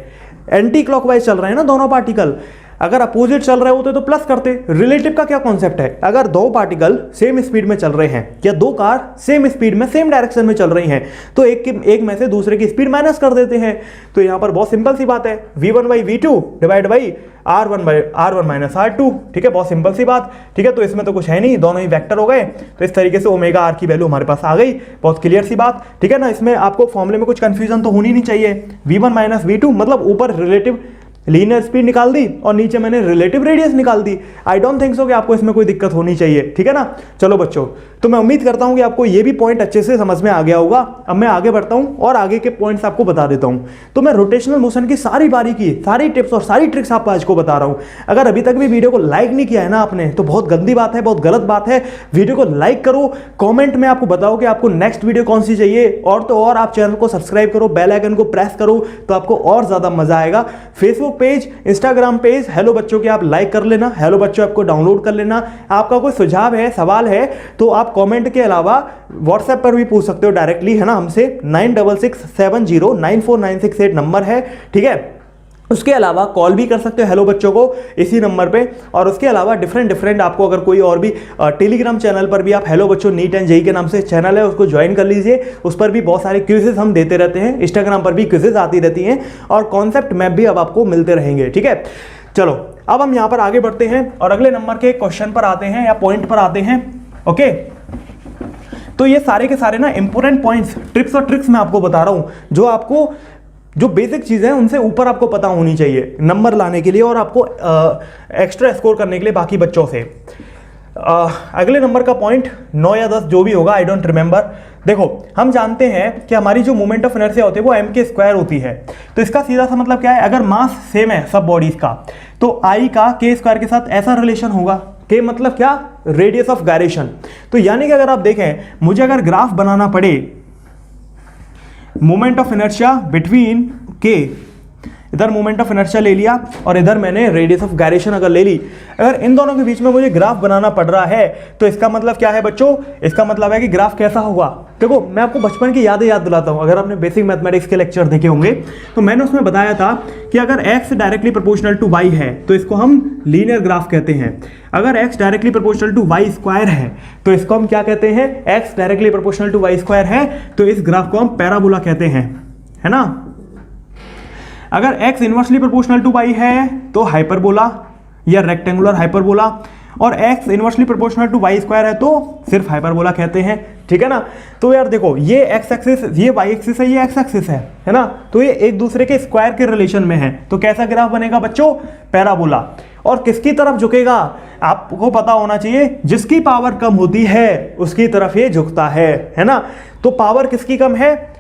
एंटी क्लॉकवाइज चल रहे हैं ना दोनों पार्टिकल। अगर अपोजिट चल रहे होते तो प्लस करते। रिलेटिव का क्या कॉन्सेप्ट है, अगर दो पार्टिकल सेम स्पीड में चल रहे हैं या दो कार सेम स्पीड में सेम डायरेक्शन में चल रही हैं तो एक में से दूसरे की स्पीड माइनस कर देते हैं। तो यहां पर बहुत सिंपल सी बात है, v1/v2 divide by r1 minus r2। ठीक है, बहुत सिंपल सी बात। ठीक है, तो इसमें तो कुछ है नहीं, दोनों ही वेक्टर हो गए। तो इस तरीके से ओमेगा आर की वैल्यू हमारे पास आ गई, बहुत क्लियर सी बात। ठीक है ना, इसमें आपको फॉर्मूले में कुछ कंफ्यूजन तो होनी नहीं चाहिए। v1 माइनस v2 मतलब ऊपर रिलेटिव लीनियर स्पीड निकाल दी और नीचे मैंने रिलेटिव रेडियस निकाल दी। आई डोंट थिंक सो कि आपको इसमें कोई दिक्कत होनी चाहिए। ठीक है ना, चलो बच्चों, तो मैं उम्मीद करता हूं कि आपको ये भी पॉइंट अच्छे से समझ में आ गया होगा। अब मैं आगे बढ़ता हूं और आगे के पॉइंट्स आपको बता देता हूं। तो मैं रोटेशनल मोशन की सारी बारीकी, सारी टिप्स और सारी ट्रिक्स आपको आज को बता रहा हूं। अगर अभी तक भी वीडियो को लाइक नहीं किया है ना आपने तो बहुत गंदी बात है, बहुत गलत बात है। वीडियो को लाइक करो, कॉमेंट में आपको बताओ कि आपको नेक्स्ट वीडियो कौन सी चाहिए, और तो और आप चैनल को सब्सक्राइब करो, बेल आइकन को प्रेस करो, तो आपको और ज्यादा मजा आएगा। Facebook page, Instagram page hello बच्चों के आप लाइक कर लेना, हेलो बच्चों आपको डाउनलोड कर लेना। आपका कोई सुझाव है, सवाल है तो आप कमेंट के अलावा व्हाट्सएप पर भी पूछ सकते हो डायरेक्टली, है ना, हमसे 9667094968 नंबर है। ठीक है, उसके अलावा कॉल भी कर सकते हो हेलो बच्चों को इसी नंबर पे। और उसके अलावा डिफरेंट आपको अगर कोई और भी टेलीग्राम चैनल पर भी आप हेलो बच्चों नीट एंड जेई के नाम से चैनल है, उसको ज्वाइन कर लीजिए। उस पर भी बहुत सारे क्विजेस हम देते रहते हैं, इंस्टाग्राम पर भी क्विजेस आती रहती हैं और कॉन्सेप्ट मैप भी अब आपको मिलते रहेंगे। ठीक है, चलो अब हम यहाँ पर आगे बढ़ते हैं और अगले नंबर के क्वेश्चन पर आते हैं या पॉइंट पर आते हैं। ओके, तो ये सारे के सारे ना इंपॉर्टेंट पॉइंट्स, टिप्स और ट्रिक्स मैं आपको बता रहा हूं, जो आपको जो बेसिक चीजें हैं उनसे ऊपर आपको पता होनी चाहिए नंबर लाने के लिए और आपको एक्स्ट्रा स्कोर करने के लिए बाकी बच्चों से। अगले नंबर का पॉइंट 9 या 10 जो भी होगा, आई डोंट रिमेंबर। देखो हम जानते हैं कि हमारी जो मोमेंट ऑफ इनर्शिया होती है वो m के स्क्वायर होती है। तो इसका सीधा सा मतलब क्या है, अगर मास सेम है सब बॉडीज का तो I का k स्क्वायर के साथ ऐसा रिलेशन होगा, k मतलब क्या, रेडियस ऑफ गायरेशन। तो यानी कि अगर आप देखें, मुझे अगर ग्राफ बनाना पड़े moment of inertia between k, इधर मोमेंट ऑफ इनर्शिया ले लिया और इधर मैंने रेडियस ऑफ गायरेशन अगर ले ली, अगर इन दोनों के बीच में मुझे ग्राफ बनाना पड़ रहा है तो इसका मतलब क्या है बच्चों, इसका मतलब है कि ग्राफ कैसा होगा। देखो मैं आपको बचपन की यादें याद दिलाता हूं, अगर आपने बेसिक मैथमेटिक्स के लेक्चर देखे होंगे तो मैंने उसमें बताया था कि अगर x directly proportional to y है तो इसको हम लीनियर ग्राफ कहते हैं। अगर x directly proportional to y square है तो इसको हम क्या कहते हैं, x directly proportional to y square है तो इस ग्राफ को हम पैराबोला कहते हैं, है ना। अगर x inversely proportional to y है तो हाइपरबोला या रेक्टेंगुलर हाइपरबोला, और x inversely proportional to y square है तो सिर्फ हाइपरबोला कहते हैं। ठीक है ना, तो यार देखो ये x एक्सिस, ये y एक्सिस है, ये x एक्सिस है ना, तो ये एक दूसरे के स्क्वायर के रिलेशन में है। तो कैसा ग्राफ बनेगा बच्चों, पैराबोला। और किसकी तरफ झुकेगा, आपको पता होना चाहिए, जिसकी पावर कम होती है उसकी तरफ ये झुकता है ना। तो पावर किसकी कम है,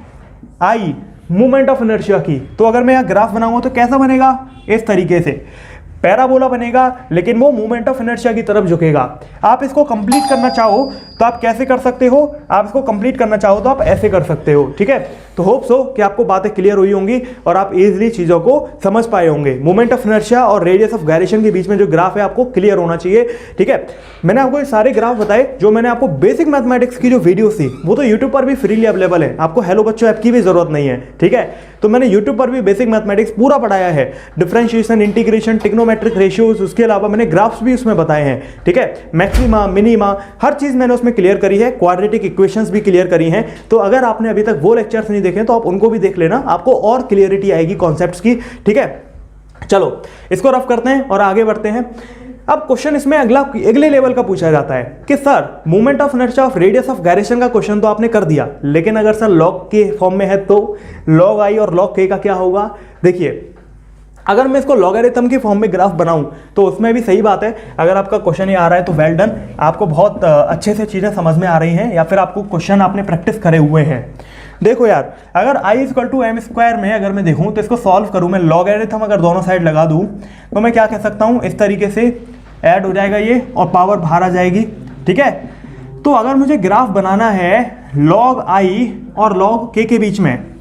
I, मूवमेंट ऑफ इनर्शिया की। तो अगर मैं यहां ग्राफ बनाऊंगा तो कैसा बनेगा, इस तरीके से पैराबोला बनेगा, लेकिन वो मूवमेंट ऑफ इनर्शिया की तरफ झुकेगा। आप इसको कंप्लीट करना चाहो तो आप कैसे कर सकते हो, आप इसको कंप्लीट करना चाहो तो आप ऐसे कर सकते हो, ठीक है। तो होप सो कि आपको बातें क्लियर हुई होंगी और आप इजीली चीजों को समझ पाए होंगे। मोमेंट ऑफ इनर्शिया और रेडियस ऑफ गायरेशन के बीच में जो ग्राफ है आपको क्लियर होना चाहिए, ठीक है। मैंने आपको ये सारे ग्राफ बताए, जो मैंने आपको बेसिक मैथमेटिक्स की जो वीडियो थी वो तो यूट्यूब पर भी फ्रीली अवेलेबल है, आपको हेलो बच्चों ऐप की भी जरूरत नहीं है, ठीक है। तो मैंने यूट्यूब पर भी बेसिक मैथमेटिक्स पूरा पढ़ाया है, डिफरेंशिएशन, इंटीग्रेशन, ट्रिग्नोमेट्रिक रेशियोज, उसके अलावा मैंने ग्राफ्स भी उसमें बताए हैं, ठीक है। मैक्सिमा, मिनिमा, हर चीज मैंने उसमें क्लियर करी है, क्वाड्रेटिक इक्वेशंस भी क्लियर करी हैं। तो अगर आपने अभी तक वो लेक्चर्स नहीं देखे तो आप उनको भी देख लेना, आपको और क्लियरिटी आएगी कॉन्सेप्ट्स की, ठीक है। चलो इसको रफ करते हैं और आगे बढ़ते हैं। अब क्वेश्चन इसमें अगले लेवल का पूछा जाता है कि sir moment of inertia of radius of gyration का क्वेश्चन तो आपने कर दिया, लेकिन अगर सर लॉग के फॉर्म में है तो लॉग आई और लॉग के का क्या होगा। देखिए अगर मैं इसको लॉगरिथम के फॉर्म में ग्राफ बनाऊं तो उसमें भी सही बात है, अगर आपका क्वेश्चन ये आ रहा है तो वेल डन, आपको बहुत अच्छे से चीज़ें समझ में आ रही हैं या फिर आपको क्वेश्चन आपने प्रैक्टिस करे हुए हैं। देखो यार, अगर i equal to M square में अगर मैं देखूं तो इसको सॉल्व करूं, मैं लॉगरिथम अगर दोनों साइड लगा दूं तो मैं क्या कह सकता हूं, इस तरीके से ऐड हो जाएगा ये और पावर बाहर आ जाएगी, ठीक है। तो अगर मुझे ग्राफ बनाना है लॉग i और लॉग k के बीच में,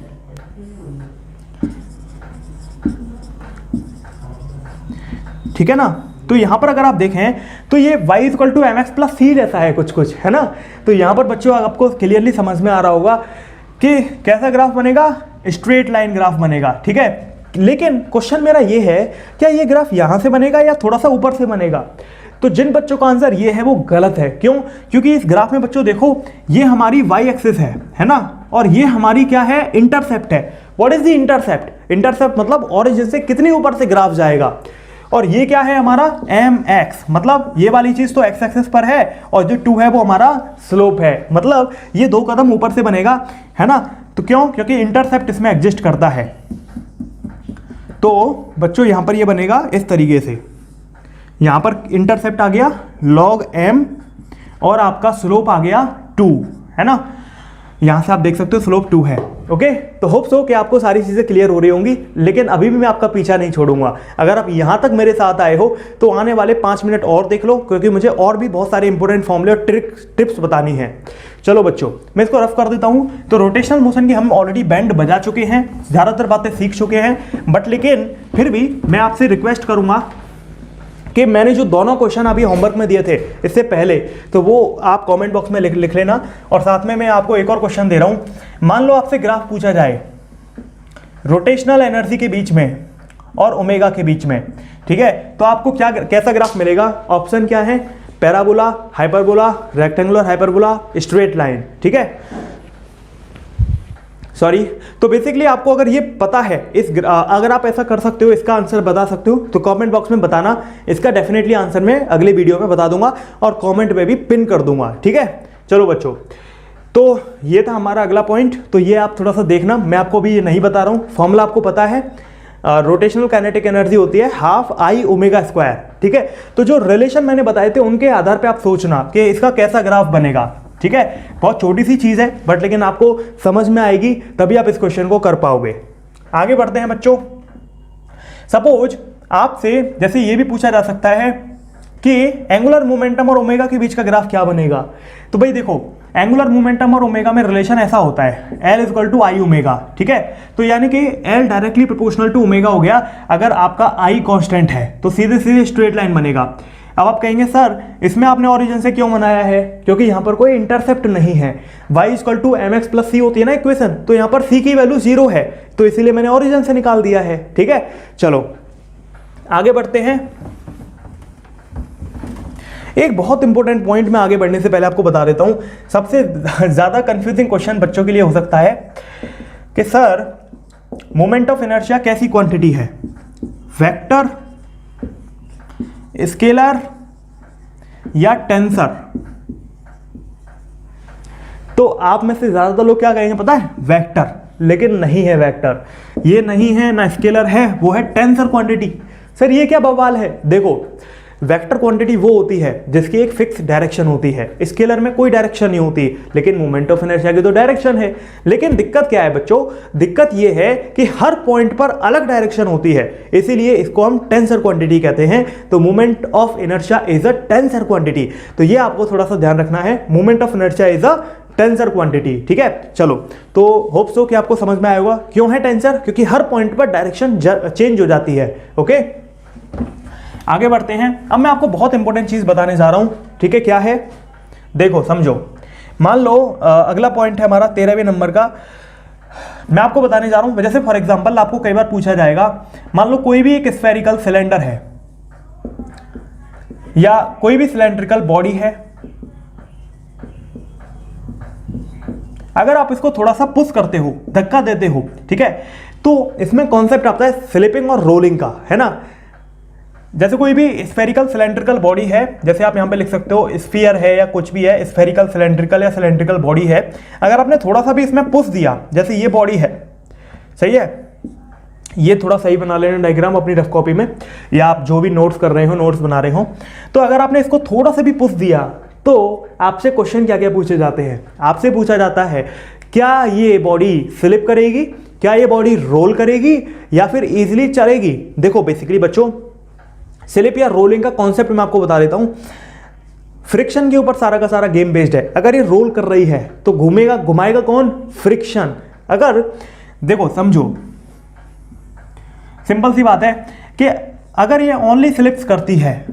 ठीक है ना, तो यहां पर अगर आप देखें तो ये y equal to M X plus C जैसा है कुछ, है ना। तो यहां पर बच्चों आपको क्लियरली समझ में आ रहा होगा कि कैसा ग्राफ बनेगा, स्ट्रेट लाइन ग्राफ बनेगा, ठीक है। लेकिन क्वेश्चन मेरा ये है, क्या ये ग्राफ यहां से बनेगा या थोड़ा सा ऊपर से बनेगा। तो जिन बच्चों का आंसर ये है वो गलत है। क्यों? क्योंकि इस ग्राफ में बच्चों देखो ये हमारी y एक्सिस है ना, और ये हमारी क्या है, इंटरसेप्ट है। What is the intercept? Intercept मतलब ओरिजिन से कितनी ऊपर से ग्राफ जाएगा, और ये क्या है हमारा mx, मतलब ये वाली चीज तो x एक्सिस पर है और जो 2 है वो हमारा स्लोप है, मतलब ये 2 कदम ऊपर से बनेगा, है ना। तो क्यों? क्योंकि इंटरसेप्ट इसमें एग्जिस्ट करता है। तो बच्चों यहां पर ये बनेगा इस तरीके से, यहां पर इंटरसेप्ट आ गया log m और आपका स्लोप आ गया 2, है ना। यहां से आप देख सकते हो स्लोप 2 है, ओके। तो होप सो कि आपको सारी चीजें क्लियर हो रही होंगी, लेकिन अभी भी मैं आपका पीछा नहीं छोड़ूंगा। अगर आप यहां तक मेरे साथ आए हो तो आने वाले 5 मिनट और देख लो, क्योंकि मुझे और भी बहुत सारे इंपॉर्टेंट फॉर्मूले और टिप्स बतानी है। चलो बच्चों मैं इसको रफ कर देता हूं। तो रोटेशनल मोशन की हम ऑलरेडी बैंड बजा चुके हैं, ज्यादातर बातें सीख चुके हैं, बट लेकिन फिर भी मैं आपसे रिक्वेस्ट करूंगा कि मैंने जो दोनों क्वेश्चन अभी होमवर्क में दिए थे इससे पहले, तो वो आप कमेंट बॉक्स में लिख लेना। और साथ में मैं आपको एक और क्वेश्चन दे रहा हूं। मान लो आपसे ग्राफ पूछा जाए रोटेशनल एनर्जी के बीच में और ओमेगा के बीच में, ठीक है, तो आपको कैसा ग्राफ मिलेगा? ऑप्शन क्या है? Parabola, hyperbola, rectangular hyperbola, straight line, ठीक है। सॉरी, तो बेसिकली आपको अगर ये पता है, अगर आप ऐसा कर सकते हो, इसका आंसर बता सकते हो, तो कमेंट बॉक्स में बताना। इसका डेफिनेटली आंसर मैं अगले वीडियो में बता दूंगा और कमेंट में भी पिन कर दूंगा, ठीक है। चलो बच्चों, तो ये था हमारा अगला पॉइंट। तो ये आप थोड़ा सा देखना, मैं आपको भी ये नहीं बता रहा हूँ, फॉर्मूला आपको पता है। रोटेशनल काइनेटिक एनर्जी होती है हाफ आई ओमेगा स्क्वायर, ठीक है। तो जो रिलेशन मैंने बताए थे उनके आधार पे आप सोचना कि इसका कैसा ग्राफ बनेगा, ठीक है। बहुत छोटी सी चीज है, बट लेकिन आपको समझ में आएगी, तभी आप इस क्वेश्चन को कर पाओगे। आगे बढ़ते हैं बच्चों। सपोज आपसे जैसे ये भी पूछा जा सकता है कि एंगुलर मोमेंटम और ओमेगा के बीच का ग्राफ क्या बनेगा। तो भाई देखो, एंगुलर मोमेंटम और ओमेगा में रिलेशन ऐसा होता है L equal to I omega, ठीक है। तो यानी कि L directly proportional to omega हो गया। अगर आपका I कांस्टेंट है तो सीधे सीधे स्ट्रेट लाइन बनेगा। अब आप कहेंगे सर इसमें आपने ओरिजिन से क्यों बनाया है? क्योंकि यहां पर कोई इंटरसेप्ट नहीं है। y equal to M X plus C होती है ना इक्वेशन, तो यहां पर c की वैल्यू 0 है, तो इसीलिए मैंने ओरिजिन से निकाल दिया है, ठीक है। चलो आगे बढ़ते हैं। एक बहुत इंपॉर्टेंट पॉइंट में आगे बढ़ने से पहले आपको बता देता हूं, सबसे ज्यादा कंफ्यूजिंग क्वेश्चन बच्चों के लिए हो सकता है कि सर मोमेंट ऑफ इनर्शिया कैसी क्वांटिटी है, वेक्टर, स्केलर या टेंसर। तो आप में से ज्यादातर लोग क्या कहेंगे पता है? वेक्टर। लेकिन नहीं है वेक्टर, ये नहीं है, ना स्केलर है, वो है टेंसर क्वांटिटी। सर ये क्या बवाल है? देखो वेक्टर क्वांटिटी वो होती है जिसकी एक फिक्स डायरेक्शन होती है, स्केलर में कोई डायरेक्शन नहीं होती, लेकिन मोमेंट ऑफ इनर्शिया की तो डायरेक्शन है। लेकिन दिक्कत क्या है बच्चों, दिक्कत ये है कि हर पॉइंट पर अलग डायरेक्शन होती है, इसीलिए इसको हम टेंसर क्वांटिटी कहते हैं। तो moment of inertia is a tensor quantity, तो ये आपको थोड़ा सा ध्यान रखना है, moment of inertia is a tensor quantity. ठीक है, चलो तो होप सो कि आपको समझ में आया होगा क्यों है टेंसर, क्योंकि हर पॉइंट पर डायरेक्शन चेंज हो जाती है। ओके, आगे बढ़ते हैं। अब मैं आपको बहुत इंपॉर्टेंट चीज बताने जा रहा हूं, ठीक है, क्या है देखो समझो। मान लो अगला पॉइंट है हमारा 13वें नंबर का, मैं आपको बताने जा रहा हूं। जैसे फॉर एग्जांपल आपको कई बार पूछा जाएगा, मान लो कोई भी एक स्फेरिकल सिलेंडर है या कोई भी सिलेंड्रिकल बॉडी है, अगर आप इसको थोड़ा सा पुश करते हो, धक्का देते हो, ठीक है, तो इसमें कॉन्सेप्ट आता है स्लिपिंग और रोलिंग का, है ना। जैसे कोई भी स्फेरिकल सिलेंड्रिकल बॉडी है, जैसे आप यहां पे लिख सकते हो स्फीयर है या कुछ भी है, स्फेरिकल सिलेंड्रिकल या सिलेंड्रिकल बॉडी है, अगर आपने थोड़ा सा भी इसमें पुश दिया, जैसे ये बॉडी है, सही है, ये थोड़ा सही बना लेना डायग्राम अपनी रफ कॉपी में, या आप जो भी नोट्स कर रहे हो, नोट्स बना रहे हो, तो अगर आपने इसको थोड़ा सा भी पुश दिया तो आपसे क्वेश्चन क्या क्या पूछे जाते हैं, आपसे पूछा जाता है क्या ये बॉडी स्लिप करेगी, क्या ये बॉडी रोल करेगी या फिर इजीली चलेगी। देखो बेसिकली बच्चों, स्लिप या रोलिंग का कॉन्सेप्ट मैं आपको बता देता हूं। फ्रिक्शन के ऊपर सारा का सारा गेम बेस्ड है। अगर ये रोल कर रही है तो घूमेगा, घुमाएगा कौन, फ्रिक्शन। अगर देखो समझो, सिंपल सी बात है कि अगर ये ओनली स्लिप्स करती है,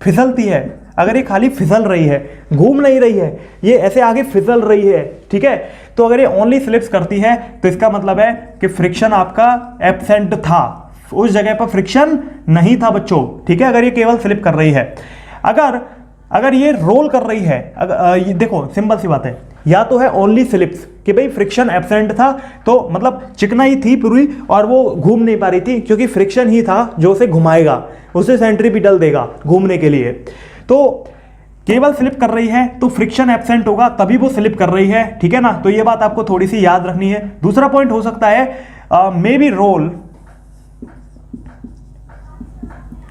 फिसलती है, अगर ये खाली फिसल रही है, घूम नहीं रही है, ये ऐसे आगे फिसल रही है, ठीक है, तो अगर ये ओनली स्लिप्स करती है तो इसका मतलब है कि फ्रिक्शन आपका एब्सेंट था, उस जगह पर फ्रिक्शन नहीं था बच्चों, ठीक है, अगर ये केवल स्लिप कर रही है। अगर ये रोल कर रही है, ये देखो सिंपल सी बात है, या तो है ओनली स्लिप्स कि भाई फ्रिक्शन एब्सेंट था, तो मतलब चिकनाई थी पूरी और वो घूम नहीं पा रही थी, क्योंकि फ्रिक्शन ही था जो उसे घुमाएगा, उसे सेंट्रीपिटल देगा घूमने के लिए। तो केवल स्लिप कर रही है तो फ्रिक्शन एब्सेंट होगा, तभी वो स्लिप कर रही है, ठीक है ना। तो ये बात आपको थोड़ी सी याद रखनी है। दूसरा पॉइंट हो सकता है मे बी रोल,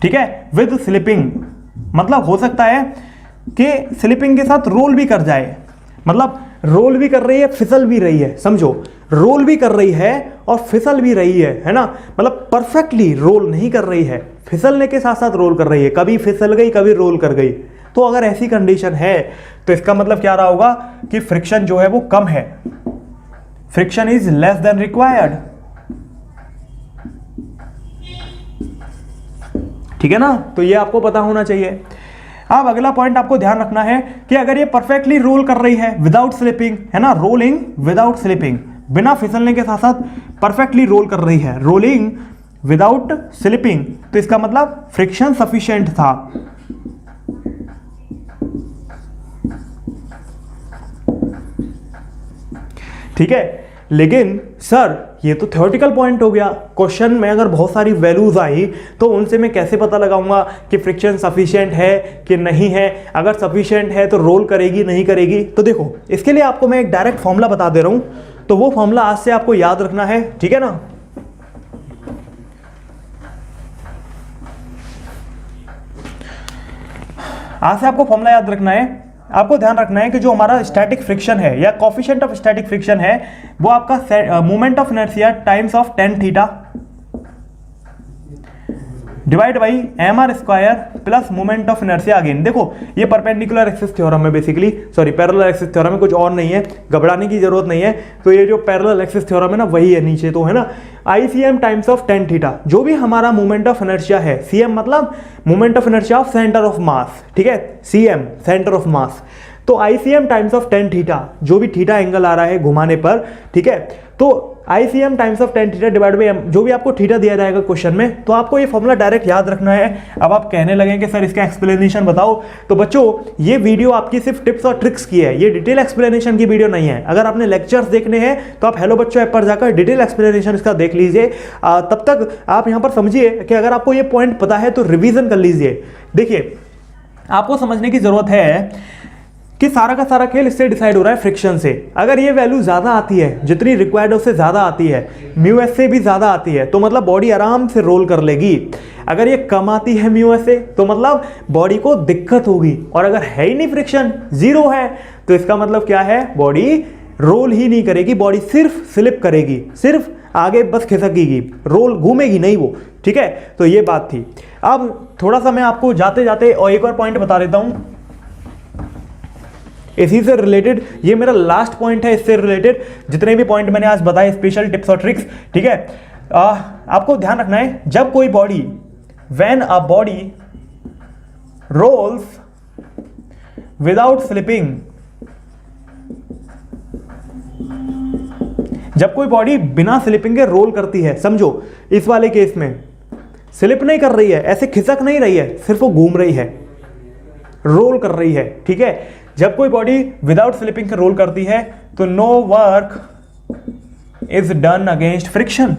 ठीक है, विद स्लिपिंग, मतलब हो सकता है कि स्लिपिंग के साथ रोल भी कर जाए, मतलब रोल भी कर रही है, फिसल भी रही है, समझो, रोल भी कर रही है और फिसल भी रही है ना, मतलब परफेक्टली रोल नहीं कर रही है, फिसलने के साथ साथ रोल कर रही है, कभी फिसल गई कभी रोल कर गई। तो अगर ऐसी कंडीशन है तो इसका मतलब क्या रहा होगा कि फ्रिक्शन जो है वो कम है, friction is less than required, ठीक है ना। तो ये आपको पता होना चाहिए। अब अगला पॉइंट आपको ध्यान रखना है कि अगर ये परफेक्टली रोल कर रही है विदाउट स्लिपिंग, है ना, रोलिंग विदाउट स्लिपिंग, बिना फिसलने के साथ साथ परफेक्टली रोल कर रही है, रोलिंग विदाउट स्लिपिंग, तो इसका मतलब फ्रिक्शन सफिशिएंट था। ठीक है, लेकिन सर ये तो थ्योरेटिकल पॉइंट हो गया, क्वेश्चन में अगर बहुत सारी वैल्यूज आई तो उनसे मैं कैसे पता लगाऊंगा कि फ्रिक्शन सफिशिएंट है कि नहीं है, अगर सफिशिएंट है तो रोल करेगी नहीं करेगी। तो देखो इसके लिए आपको मैं एक डायरेक्ट फॉर्मूला बता दे रहा हूं, तो वो फॉर्मूला आज से आपको याद रखना है, ठीक है ना। आज से आपको फॉर्मूला याद रखना है, आपको ध्यान रखना है कि जो हमारा स्टैटिक फ्रिक्शन है या कोफिशिएंट ऑफ स्टैटिक फ्रिक्शन है वो आपका moment of inertia times of tan theta divide by mr square plus moment of inertia. Again देखो ये परपेंडिकुलर एक्सिस थ्योरम है basically, sorry parallel axis theorem है, कुछ और नहीं है, घबराने की जरूरत नहीं है। तो ये जो पैरेलल एक्सिस थ्योरम है ना वही है नीचे, तो है ना ICM times of tan theta, जो भी हमारा मोमेंट ऑफ इनर्शिया है, CM मतलब moment of inertia of centre of mass, ठीक है, CM सेंटर ऑफ मास, तो ICM times of tan theta, जो भी थीटा एंगल आ रहा है घुमाने पर, ठीक है, तो ICM times of tan theta divide by m, जो भी आपको थीटा दिया जाएगा क्वेश्चन में, तो आपको ये फॉर्मूला डायरेक्ट याद रखना है। अब आप कहने लगे कि सर इसका एक्सप्लेनेशन बताओ, तो बच्चों ये वीडियो आपकी सिर्फ टिप्स और ट्रिक्स की है, ये डिटेल एक्सप्लेनेशन की वीडियो नहीं है। अगर आपने लेक्चर्स देखने हैं तो आप हेलो बच्चों ऐप पर जाकर डिटेल एक्सप्लेनेशन इसका देख लीजिए। तब तक आप यहाँ पर समझिए कि अगर आपको ये पॉइंट पता है तो रिविजन कर लीजिए। देखिए आपको समझने की जरूरत है कि सारा का सारा खेल इससे डिसाइड हो रहा है फ्रिक्शन से। अगर ये वैल्यू ज़्यादा आती है, जितनी रिक्वायर्ड है उससे ज़्यादा आती है, म्यू एस से भी ज़्यादा आती है, तो मतलब बॉडी आराम से रोल कर लेगी। अगर ये कम आती है म्यू एस से तो मतलब बॉडी को दिक्कत होगी। और अगर है ही नहीं फ्रिक्शन, जीरो है, तो इसका मतलब क्या है, बॉडी रोल ही नहीं करेगी, बॉडी सिर्फ स्लिप करेगी, सिर्फ आगे बस खिसकेगी, रोल घूमेगी नहीं वो। ठीक है, तो ये बात थी। अब थोड़ा सा मैं आपको जाते जाते और एक और पॉइंट बता देता हूं इसी से रिलेटेड। ये मेरा लास्ट पॉइंट है इससे रिलेटेड। जितने भी पॉइंट मैंने आज बताए, स्पेशल टिप्स और ट्रिक्स, ठीक है, आपको ध्यान रखना है, जब कोई body, when a body rolls without slipping, जब कोई बॉडी बिना स्लिपिंग के रोल करती है, समझो इस वाले केस में स्लिप नहीं कर रही है, ऐसे खिसक नहीं रही है, सिर्फ वो घूम रही है, रोल कर रही है। ठीक है, जब कोई बॉडी विदाउट स्लिपिंग के रोल करती है तो no work is done against friction.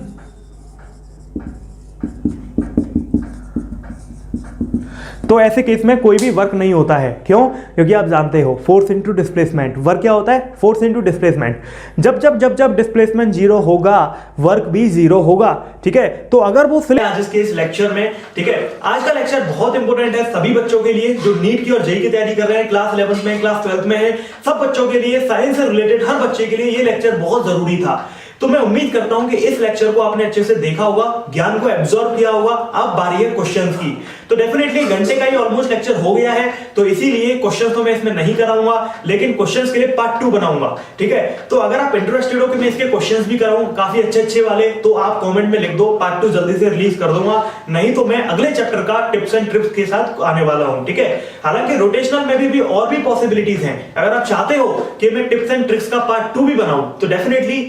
तो ऐसे केस में कोई भी वर्क नहीं होता है। क्यों? क्योंकि आप जानते हो फोर्स इनटू डिस्प्लेसमेंट। वर्क क्या होता है? Force into displacement. जब जब जब जब डिस्प्लेसमेंट जीरो होगा, वर्क भी जीरो होगा। ठीक है, तो अगर वो आज के इस लेक्चर में, ठीक है, आज का लेक्चर बहुत इंपॉर्टेंट है सभी बच्चों के लिए जो नीट की और जेईई की तैयारी कर रहे हैं, क्लास 11th में, क्लास 12th में है, सब बच्चों के लिए, साइंस से रिलेटेड हर बच्चे के लिए ये लेक्चर बहुत जरूरी था। तो मैं उम्मीद करता हूं कि इस लेक्चर को आपने अच्छे से देखा होगा, ज्ञान को एब्जॉर्ब किया होगा। अब बारी है क्वेश्चंस की। तो डेफिनेटली घंटे का ही ऑलमोस्ट लेक्चर हो गया है, तो इसीलिए क्वेश्चंस तो मैं इसमें नहीं कराऊंगा, लेकिन क्वेश्चंस के लिए पार्ट 2 बनाऊंगा। ठीक है, तो अगर आप इंटरेस्टेड हो कि मैं इसके क्वेश्चंस भी कराऊं काफी अच्छे अच्छे वाले, तो आप कमेंट में लिख दो, पार्ट 2 जल्दी से रिलीज कर दूंगा। नहीं तो मैं अगले चैप्टर का टिप्स एंड ट्रिक्स के साथ आने वाला हूं। ठीक है, हालांकि रोटेशनल में भी और भी पॉसिबिलिटीज हैं। अगर आप चाहते हो कि मैं टिप्स एंड ट्रिक्स का पार्ट 2 भी बनाऊं तो डेफिनेटली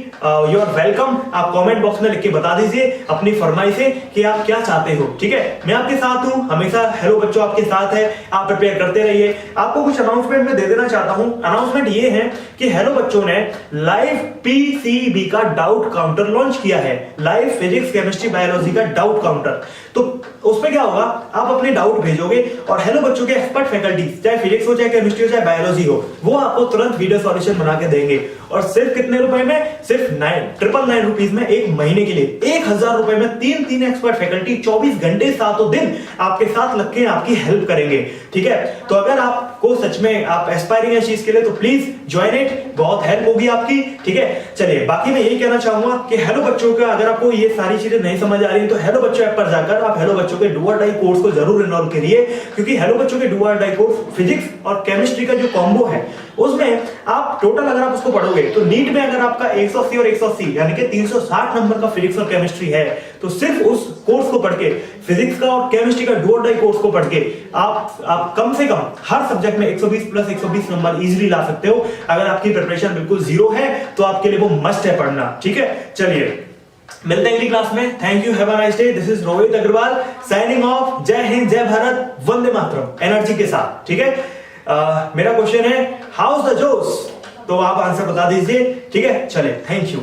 यू आर वेलकम। आप कमेंट बॉक्स में लिख के बता दीजिए अपनी फरमाइशें कि आप क्या चाहते हो। ठीक है, मैं आपके साथ हूं हमेशा। हेलो बच्चों आपके साथ है, आप प्रिपेयर करते रहिए। आपको कुछ अनाउंसमेंट में दे देना चाहता हूं। अनाउंसमेंट ये है कि हेलो बच्चों ने लाइव पीसीबी का डाउट काउंटर लॉन्च किया है, लाइव फिजिक्स केमिस्ट्री बायोलॉजी का डाउट काउंटर। तो उसमें क्या होगा, आप अपने डाउट भेजोगे और हेलो बच्चों के एक्सपर्ट फैकल्टी, चाहे फिजिक्स हो, चाहे केमिस्ट्री हो, चाहे बायोलॉजी हो, वो आपको तुरंत वीडियो सॉल्यूशन बना के देंगे। और सिर्फ कितने रुपए में? सिर्फ 999 रुपीज में एक महीने के लिए। 1000 रुपए में तीन एक्सपर्ट फैकल्टी 24 घंटे 7 दिन आपके साथ लग के आपकी हेल्प करेंगे। ठीक है, तो अगर आपको सच में आप एस्पायरिंग है इस चीज के लिए तो प्लीज ज्वाइन इट, बहुत हेल्प होगी आपकी। ठीक है, चलिए बाकी मैं यही कहना चाहूंगा कि हेलो बच्चों का अगर आपको ये सारी चीजें नहीं समझ आ रही है तो हेलो बच्चों ऐप पर जाकर आप हेलो बच्चों के डू और डाई कोर्स को जरूर इनरोल करिए, क्योंकि हेलो बच्चों के डू और डाई कोर्स फिजिक्स और केमिस्ट्री का जो कॉम्बो है उसमें आप टोटल अगर आप उसको पढ़ोगे तो नीट में अगर आपका 180 और 180 यानी कि 360 नंबर का फिजिक्स और केमिस्ट्री है, तो सिर्फ उस कोर्स को पढ़ के, फिजिक्स का और केमिस्ट्री का डू और डाई कोर्स को पढ़ के आप कम से कम हर सब्जेक्ट में 120 प्लस 120 नंबर इजीली ला सकते हो। अगर आपकी प्रिपरेशन बिल्कुल जीरो है तो आपके लिए वो मस्ट है पढ़ना। ठीक है, चलिए मिलते हैं अगली क्लास में। Thank you, have a nice day. This is Rohit Agarwal signing off. जय हिंद, जय भारत, वंदे मातरम एनर्जी के साथ। ठीक है, मेरा क्वेश्चन है हाउ इज द जोश, तो आप आंसर बता दीजिए। ठीक है, चले, थैंक यू।